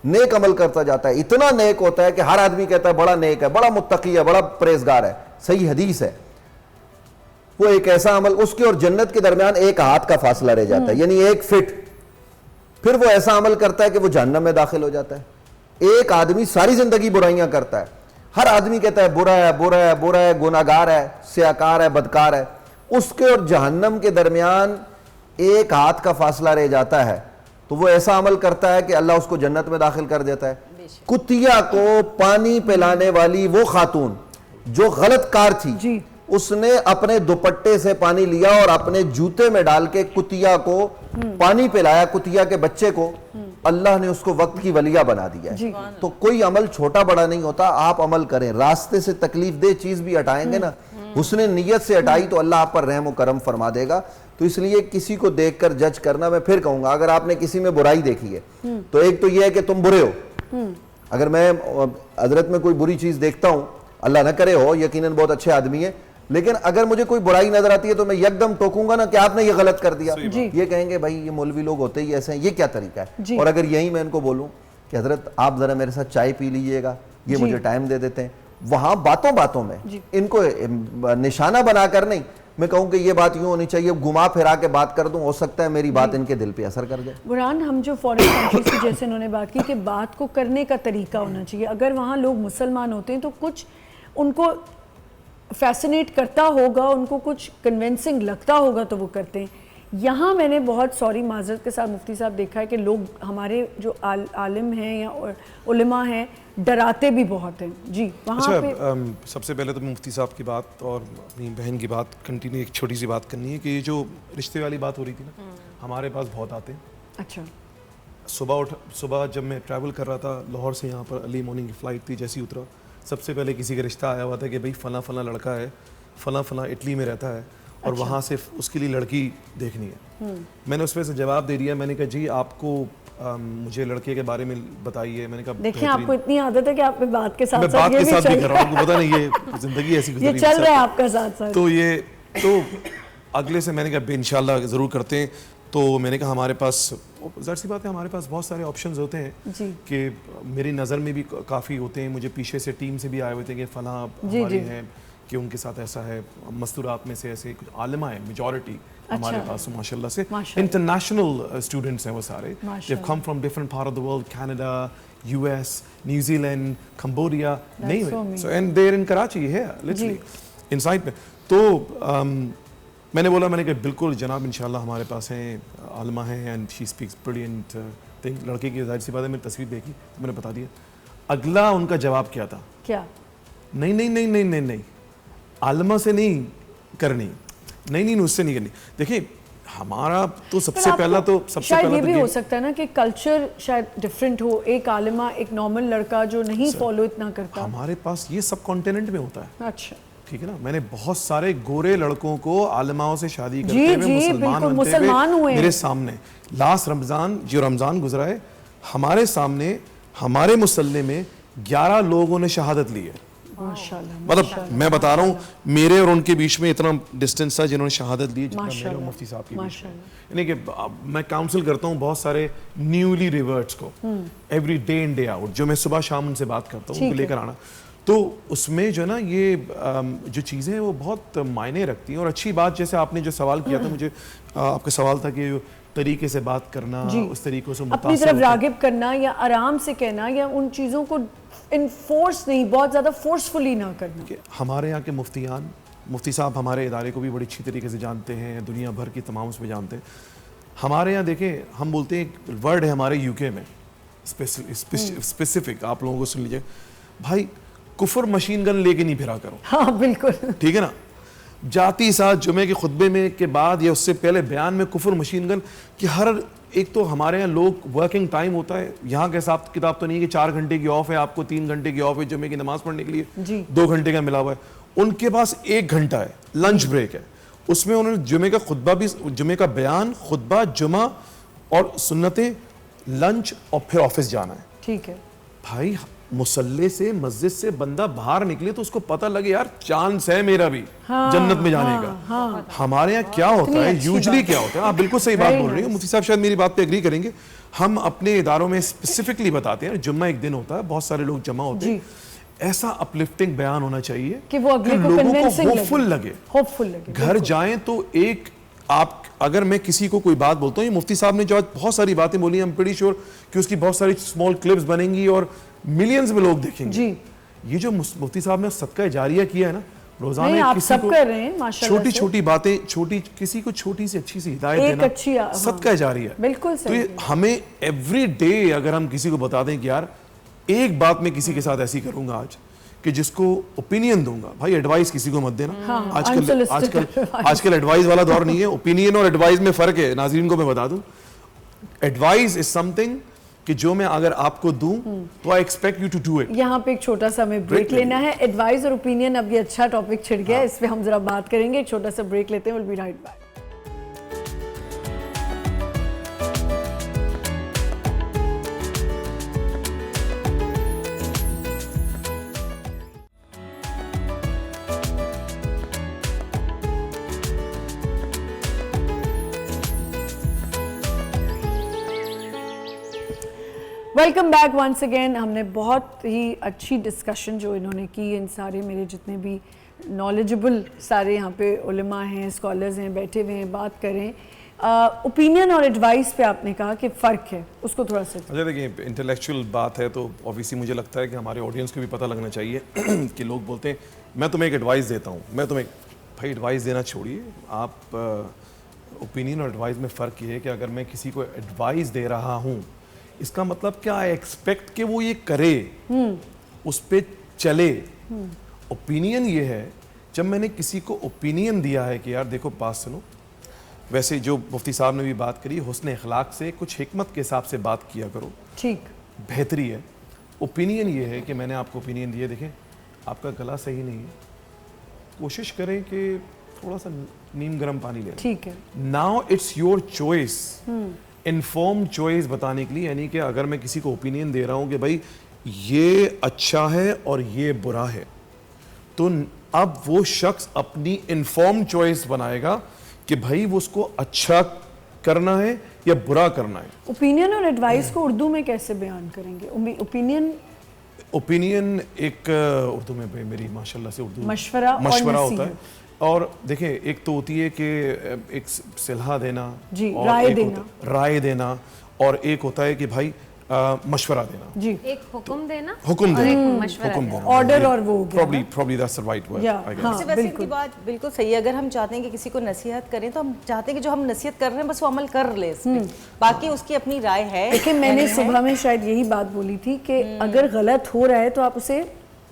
نیک عمل کرتا جاتا ہے, اتنا نیک ہوتا ہے کہ ہر آدمی کہتا ہے بڑا نیک ہے, بڑا متقی ہے, بڑا پرہیزگار ہے. صحیح حدیث ہے. وہ ایک ایسا عمل, اس کے اور جنت کے درمیان 1 ہاتھ کا فاصلہ رہ جاتا ہے, یعنی 1 فٹ. پھر وہ ایسا عمل کرتا ہے کہ وہ جہنم میں داخل ہو جاتا ہے. ایک آدمی ساری زندگی برائیاں کرتا ہے, ہر آدمی کہتا ہے برا ہے, برا ہے, برا ہے, گناہگار ہے, سیاکار ہے, بدکار ہے. اس کے اور جہنم کے درمیان 1 ہاتھ کا فاصلہ رہ جاتا ہے. تو وہ ایسا عمل کرتا ہے کہ اللہ اس کو جنت میں داخل کر دیتا ہے. کتیا کو پانی پلانے والی وہ خاتون جو غلط کار تھی, اس نے اپنے دوپٹے سے پانی لیا اور اپنے جوتے میں ڈال کے کتیا کو پانی پلایا, کتیا کے بچے کو. اللہ نے اس کو وقت کی ولیہ بنا دیا ہے. تو کوئی عمل چھوٹا بڑا نہیں ہوتا, آپ عمل کریں. راستے سے تکلیف دہ چیز بھی ہٹائیں گے نا, حسن نیت سے ہٹائی تو اللہ آپ پر رحم و کرم فرما دے گا. تو اس لیے کسی کو دیکھ کر جج کرنا, میں پھر کہوں گا, اگر آپ نے کسی میں برائی دیکھی ہے تو ایک تو یہ ہے کہ تم برے ہو. اگر میں حضرت میں کوئی بری چیز دیکھتا ہوں, اللہ نہ کرے ہو, یقیناً بہت اچھے آدمی ہیں, لیکن اگر مجھے کوئی برائی نظر آتی ہے تو میں یکدم ٹوکوں گا نا کہ آپ نے یہ غلط کر دیا. یہ کہیں گے بھائی یہ مولوی لوگ ہوتے ہی ایسے ہیں, یہ کیا طریقہ ہے. اور اگر یہی میں ان کو بولوں کہ حضرت آپ ذرا میرے ساتھ چائے پی لیجئے گا, یہ مجھے ٹائم دے دیتے ہیں, وہاں باتوں باتوں میں ان کو نشانہ بنا کر نہیں, میں کہوں کہ یہ بات یوں ہونی چاہیے, گھما پھرا کے بات کر دوں, ہو سکتا ہے میری بات ان کے دل پہ اثر کر جائے. برہان, ہم جو فورن کنٹریز کی جیسے انہوں نے بات کی کہ بات کو کرنے کا طریقہ ہونا چاہیے. اگر وہاں لوگ مسلمان ہوتے ہیں تو کچھ ان کو فیسنیٹ کرتا ہوگا, ان کو کچھ کنونسنگ لگتا ہوگا تو وہ کرتے ہیں. یہاں میں نے بہت معذرت کے ساتھ مفتی صاحب دیکھا ہے کہ لوگ ہمارے جو عالم ہیں یا علماء ہیں ڈراتے بھی بہت ہیں. جی وہاں پہ سب سے پہلے تو مفتی صاحب کی بات اور اپنی بہن کی بات کنٹینیو ایک چھوٹی سی بات کرنی ہے کہ یہ جو رشتے والی بات ہو رہی تھی نا, ہمارے پاس بہت آتے ہیں. اچھا, صبح جب میں ٹریول کر رہا تھا لاہور سے یہاں پر, ارلی مارننگ کی فلائٹ تھی, جیسے ہی اترا سب سے پہلے کسی کا رشتہ آیا ہوا تھا کہ بھئی فلاں فلاں لڑکا ہے, فلاں فلاں اٹلی میں رہتا ہے اور وہاں سے اس کے لیے لڑکی دیکھنی ہے. میں نے اس میں سے جواب دے دیا, میں نے کہا جی آپ کو مجھے لڑکے کے بارے میں بتائیے. میں نے کہا دیکھیں آپ کو اتنی عادت ہے کہ آپ بات کے ساتھ بات کے ساتھ بھی کر رہا ہوں, پتہ نہیں یہ زندگی ایسی گزری, یہ چل رہا ہے آپ کا ساتھ ساتھ. تو اگلے سے میں نے کہا انشاءاللہ ضرور کرتے ہیں. تو میں نے کہا ہمارے پاس ظاہر سی بات ہے, ہمارے پاس بہت سارے آپشنز ہوتے ہیں کہ میری نظر میں بھی کافی ہوتے ہیں. مجھے پیچھے سے ٹیم سے بھی آئے ہوئے تھے کہ فلاں ہمارے ہیں کہ ان کے ساتھ ایسا ہے. مستورات میں سے ایسے کچھ عالمہ ہیں, میجورٹی ہمارے پاس ماشاء اللہ سے انٹرنیشنل اسٹوڈنٹس ہیں وہ سارے. They've come from different part of the world, Canada, US, New Zealand, Cambodia, name it. So and they're in Karachi here, literally inside میں. تو میں نے بولا, میں نے کہا بالکل جناب انشاءاللہ ہمارے پاس ہیں, عالمہ ہیں, and she speaks brilliant thing. لڑکے کی ظاہر سی بات ہے میں نے تصویر دیکھی تو میں نے بتا دیا. اگلا ان کا جواب کیا تھا, کیا, نہیں عالمہ سے نہیں کرنی, نہیں اس سے نہیں کرنی. دیکھیں ہمارا تو سب سے پہلا تو شاید یہ بھی ہو سکتا ہے نا کہ کلچر شاید ڈفرینٹ ہو, ایک عالمہ ایک نارمل لڑکا جو نہیں فالو اتنا کرتا. ہمارے پاس یہ سب کانٹیننٹ میں ہوتا ہے. اچھا ٹھیک ہے نا, میں نے بہت سارے گورے لڑکوں کو عالماؤں سے شادی کرتے جی ہوئے جی بالکل مسلمان ہوئے میرے سامنے. لاسٹ رمضان جو رمضان گزرا ہے ہمارے سامنے ہمارے مسلح میں 11 لوگوں نے شہادت لی ہے. ماشاءاللہ مطلب میں بتا رہا ہوں میرے اور ان کے بیچ میں اتنا ڈسٹینس تھا جنہوں نے شہادت لی جتنا میرے اور مفتی صاحب کے بیچ میں. یعنی کہ میں کاؤنسل کرتا ہوں بہت سارے نیولی ریورٹس کو every day in day out, جو میں صبح شام ان سے بات کرتا ہوں ان کو لے کر آنا, تو اس میں جو ہے نا یہ جو چیزیں ہیں وہ بہت معنی رکھتی ہیں. اور اچھی بات جیسے آپ نے جو سوال کیا تھا مجھے, آپ کا سوال تھا کہ طریقے سے بات کرنا, اس طریقوں سے اپنی طرف راغب کرنا یا آرام سے کہنا یا ان چیزوں کو انفورس نہیں, بہت زیادہ فورسفلی نہ کرنا. ہمارے یہاں کے مفتیان, مفتی صاحب ہمارے ادارے کو بھی بڑی اچھی طریقے سے جانتے ہیں, دنیا بھر کی تمام اس میں جانتے ہیں. ہمارے یہاں دیکھیں ہم بولتے ہیں ایک ورڈ ہے ہمارے یو کے میں اسپیسیفک, آپ لوگوں کو سن لیجیے بھائی, کفر مشین گن لے کے نہیں پھرا کرو. ہاں بالکل ٹھیک ہے نا, جاتی ساتھ جمعے کے خطبے میں کے بعد یا اس سے پہلے بیان میں کفر مشین گن کہ ہر ایک تو ہمارے یہاں لوگ ورکنگ ٹائم ہوتا ہے, یہاں کا حساب کتاب تو نہیں کہ 4 گھنٹے کی آف ہے آپ کو, 3 گھنٹے کی آف ہے جمعے کی نماز پڑھنے کے لیے, 2 گھنٹے کا ملا ہوا ہے. ان کے پاس 1 گھنٹہ ہے لنچ بریک ہے, اس میں انہوں نے جمعے کا خطبہ بھی, جمعے کا بیان, خطبہ, جمعہ اور سنتیں, لنچ اور پھر آفس جانا ہے. ٹھیک ہے بھائی مصلی سے مسجد سے بندہ باہر نکلے تو اس کو پتہ لگے یار چانس ہے میرا بھی جنت میں جانے کا. ہمارے یہاں کیا ہوتا ہے یوزلی کیا ہوتا ہے, آپ بالکل صحیح بات بول رہی ہیں, مفتی صاحب شاید میری بات پہ اگری کریں گے. ہم اپنے اداروں میں اسپیسیفکلی بتاتے ہیں جمعہ ایک دن ہوتا ہے, بہت سارے لوگ جمع ہوتے ہیں, ایسا اپلفٹنگ بیان ہونا چاہیے کہ وہ اگلے کو لوگوں کو ہوپفل لگے. ہوپفل گھر جائیں تو ایک آپ, اگر میں کسی کو کوئی بات بولتا ہوں, یہ مفتی صاحب نے جو آج بہت ساری باتیں بولی, ایم پریٹی شیور کہ اس کی بہت ساری اسمال کلپس بنیں گی اور ملینز میں لوگ دیکھیں گے. یہ جو مفتی صاحب نے صدقہ جاریہ کیا ہے نا, روزانہ کسی کو چھوٹی چھوٹی باتیں, چھوٹی کسی کو چھوٹی سی اچھی سی ہدایت دینا, صدقہ جاریہ ہے. بالکل تو ہمیں ایوری ڈے اگر ہم کسی کو بتا دیں کہ یار ایک بات میں کسی کے ساتھ ایسی کروں گا آج کہ جس کو اوپینین دوں گا, بھائی ایڈوائس کسی کو مت دینا. آج کل ایڈوائس والا دور نہیں ہے, اوپینین اور ایڈوائس میں فرق ہے. ناظرین کو میں بتا دوں, ایڈوائس از سم تھنگ کہ جو میں اگر آپ کو دوں تو I expect you to do it. یہاں پہ ایک چھوٹا سا ہمیں بریک لینا ہے. ایڈوائز اور اوپینین, اب یہ اچھا ٹاپک چھڑ گیا ہے, اس پہ ہم ذرا بات کریں گے. ایک چھوٹا سا بریک لیتے ہیں, we'll be right back. Welcome back once again. ہم نے بہت ہی اچھی ڈسکشن جو انہوں نے کی, ان سارے میرے جتنے بھی نالجبل سارے یہاں پہ علماء ہیں, اسکالرز ہیں, بیٹھے ہوئے ہیں, بات کریں. اوپینین اور ایڈوائس پہ آپ نے کہا کہ فرق ہے, اس کو تھوڑا سا. اچھا دیکھیں انٹلیکچوئل بات ہے تو اوبیسلی مجھے لگتا ہے کہ ہمارے آڈینس کو بھی پتہ لگنا چاہیے کہ لوگ بولتے ہیں میں تمہیں ایک ایڈوائس دیتا ہوں, میں تمہیں, بھائی ایڈوائس دینا چھوڑیے آپ. اوپینین اور ایڈوائس میں فرق یہ ہے کہ اگر میں کسی کو ایڈوائس دے رہا ہوں اس کا مطلب کیا ہے, ایکسپیکٹ کہ وہ یہ کرے, اس پہ چلے. اوپینین یہ ہے جب میں نے کسی کو اوپینین دیا ہے کہ یار دیکھو بات سنو, ویسے جو مفتی صاحب نے بھی بات کری حسن اخلاق سے, کچھ حکمت کے حساب سے بات کیا کرو, ٹھیک بہتری ہے. اوپینین یہ ہے کہ میں نے آپ کو اوپینین دیے, دیکھیں آپ کا گلا صحیح نہیں ہے, کوشش کریں کہ تھوڑا سا نیم گرم پانی لیں. ٹھیک ہے, now it's your choice, inform choice بتانے کے لیے. یعنی کہ اگر میں کسی کو اوپینین دے رہا ہوں کہ بھائی یہ اچھا ہے اور یہ برا ہے, تو اب وہ شخص اپنی انفارم چوائس بنائے گا کہ بھائی وہ اس کو اچھا کرنا ہے یا برا کرنا ہے. اوپینین اور ایڈوائس کو اردو میں کیسے بیان کریں گے؟ اوپینین ایک اردو میں میری ماشاءاللہ سے اردو مشورہ ہوتا ہے. اور دیکھیں ایک تو ہوتی ہے کہ ایک صلاح دینا, رائے دینا, اور ایک ہوتا ہے کہ بھائی مشورہ دینا, جی ایک حکم دینا, آرڈر, اور وہ probably that's the right word. ویسے کی بات بالکل صحیح ہے. اگر ہم چاہتے ہیں کہ کسی کو نصیحت کریں تو ہم چاہتے ہیں کہ جو ہم نصیحت کر رہے ہیں بس وہ عمل کر لے اس پہ, باقی اس کی اپنی رائے ہے. لیکن میں نے صبح میں شاید یہی بات بولی تھی کہ اگر غلط ہو رہا ہے تو آپ اسے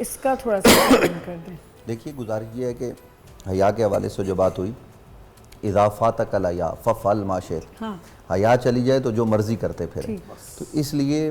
اس کا تھوڑا سا کر دیں. دیکھیے گزارش یہ ہے کہ حیا کے حوالے سے جو بات ہوئی اذا فاتک الحیا ففعل ما شئت، حیا چلی جائے تو جو مرضی کرتے پھریں. تو اس لیے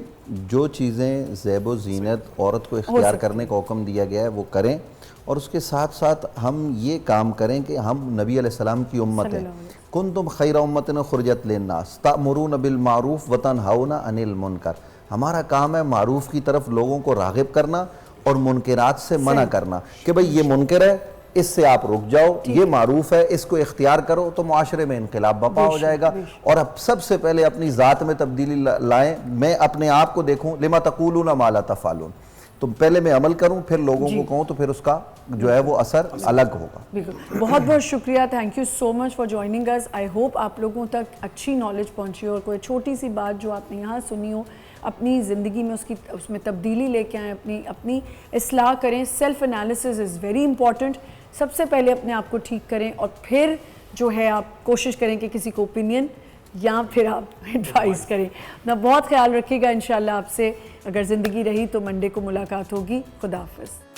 جو چیزیں زیب و زینت عورت کو اختیار کرنے کا حکم دیا گیا ہے وہ کریں، اور اس کے ساتھ ساتھ ہم یہ کام کریں کہ ہم نبی علیہ السلام کی امت ہیں. کنتم خیر امۃ اخرجت للناس تأمرون بالمعروف وتنہون عن المنکر. ہمارا کام ہے معروف کی طرف لوگوں کو راغب کرنا اور منکرات سے منع کرنا کہ بھئی یہ منکر ہے اس سے آپ رک جاؤ، یہ معروف ہے اس کو اختیار کرو، تو معاشرے میں انقلاب برپا ہو جائے گا. اور اب سب سے پہلے اپنی ذات میں تبدیلی لائیں. میں اپنے آپ کو دیکھوں لما تقولون ما لا تفعلون، تو پہلے میں عمل کروں پھر لوگوں کو کہوں تو پھر اس کا جو ہے وہ اثر الگ ہوگا. بالکل، بہت بہت شکریہ. Thank you so much for joining us. I hope آپ لوگوں تک اچھی نالج پہنچی ہو، اور کوئی چھوٹی سی بات جو آپ نے یہاں سنی ہو اپنی زندگی میں اس میں تبدیلی لے کے آئیں، اپنی اصلاح کریں. Self analysis is very important. سب سے پہلے اپنے آپ کو ٹھیک کریں اور پھر جو ہے آپ کوشش کریں کہ کسی کو اوپینین یا پھر آپ ایڈوائز کریں. اپنا بہت خیال رکھیے گا. انشاءاللہ آپ سے اگر زندگی رہی تو منڈے کو ملاقات ہوگی. خدا حافظ.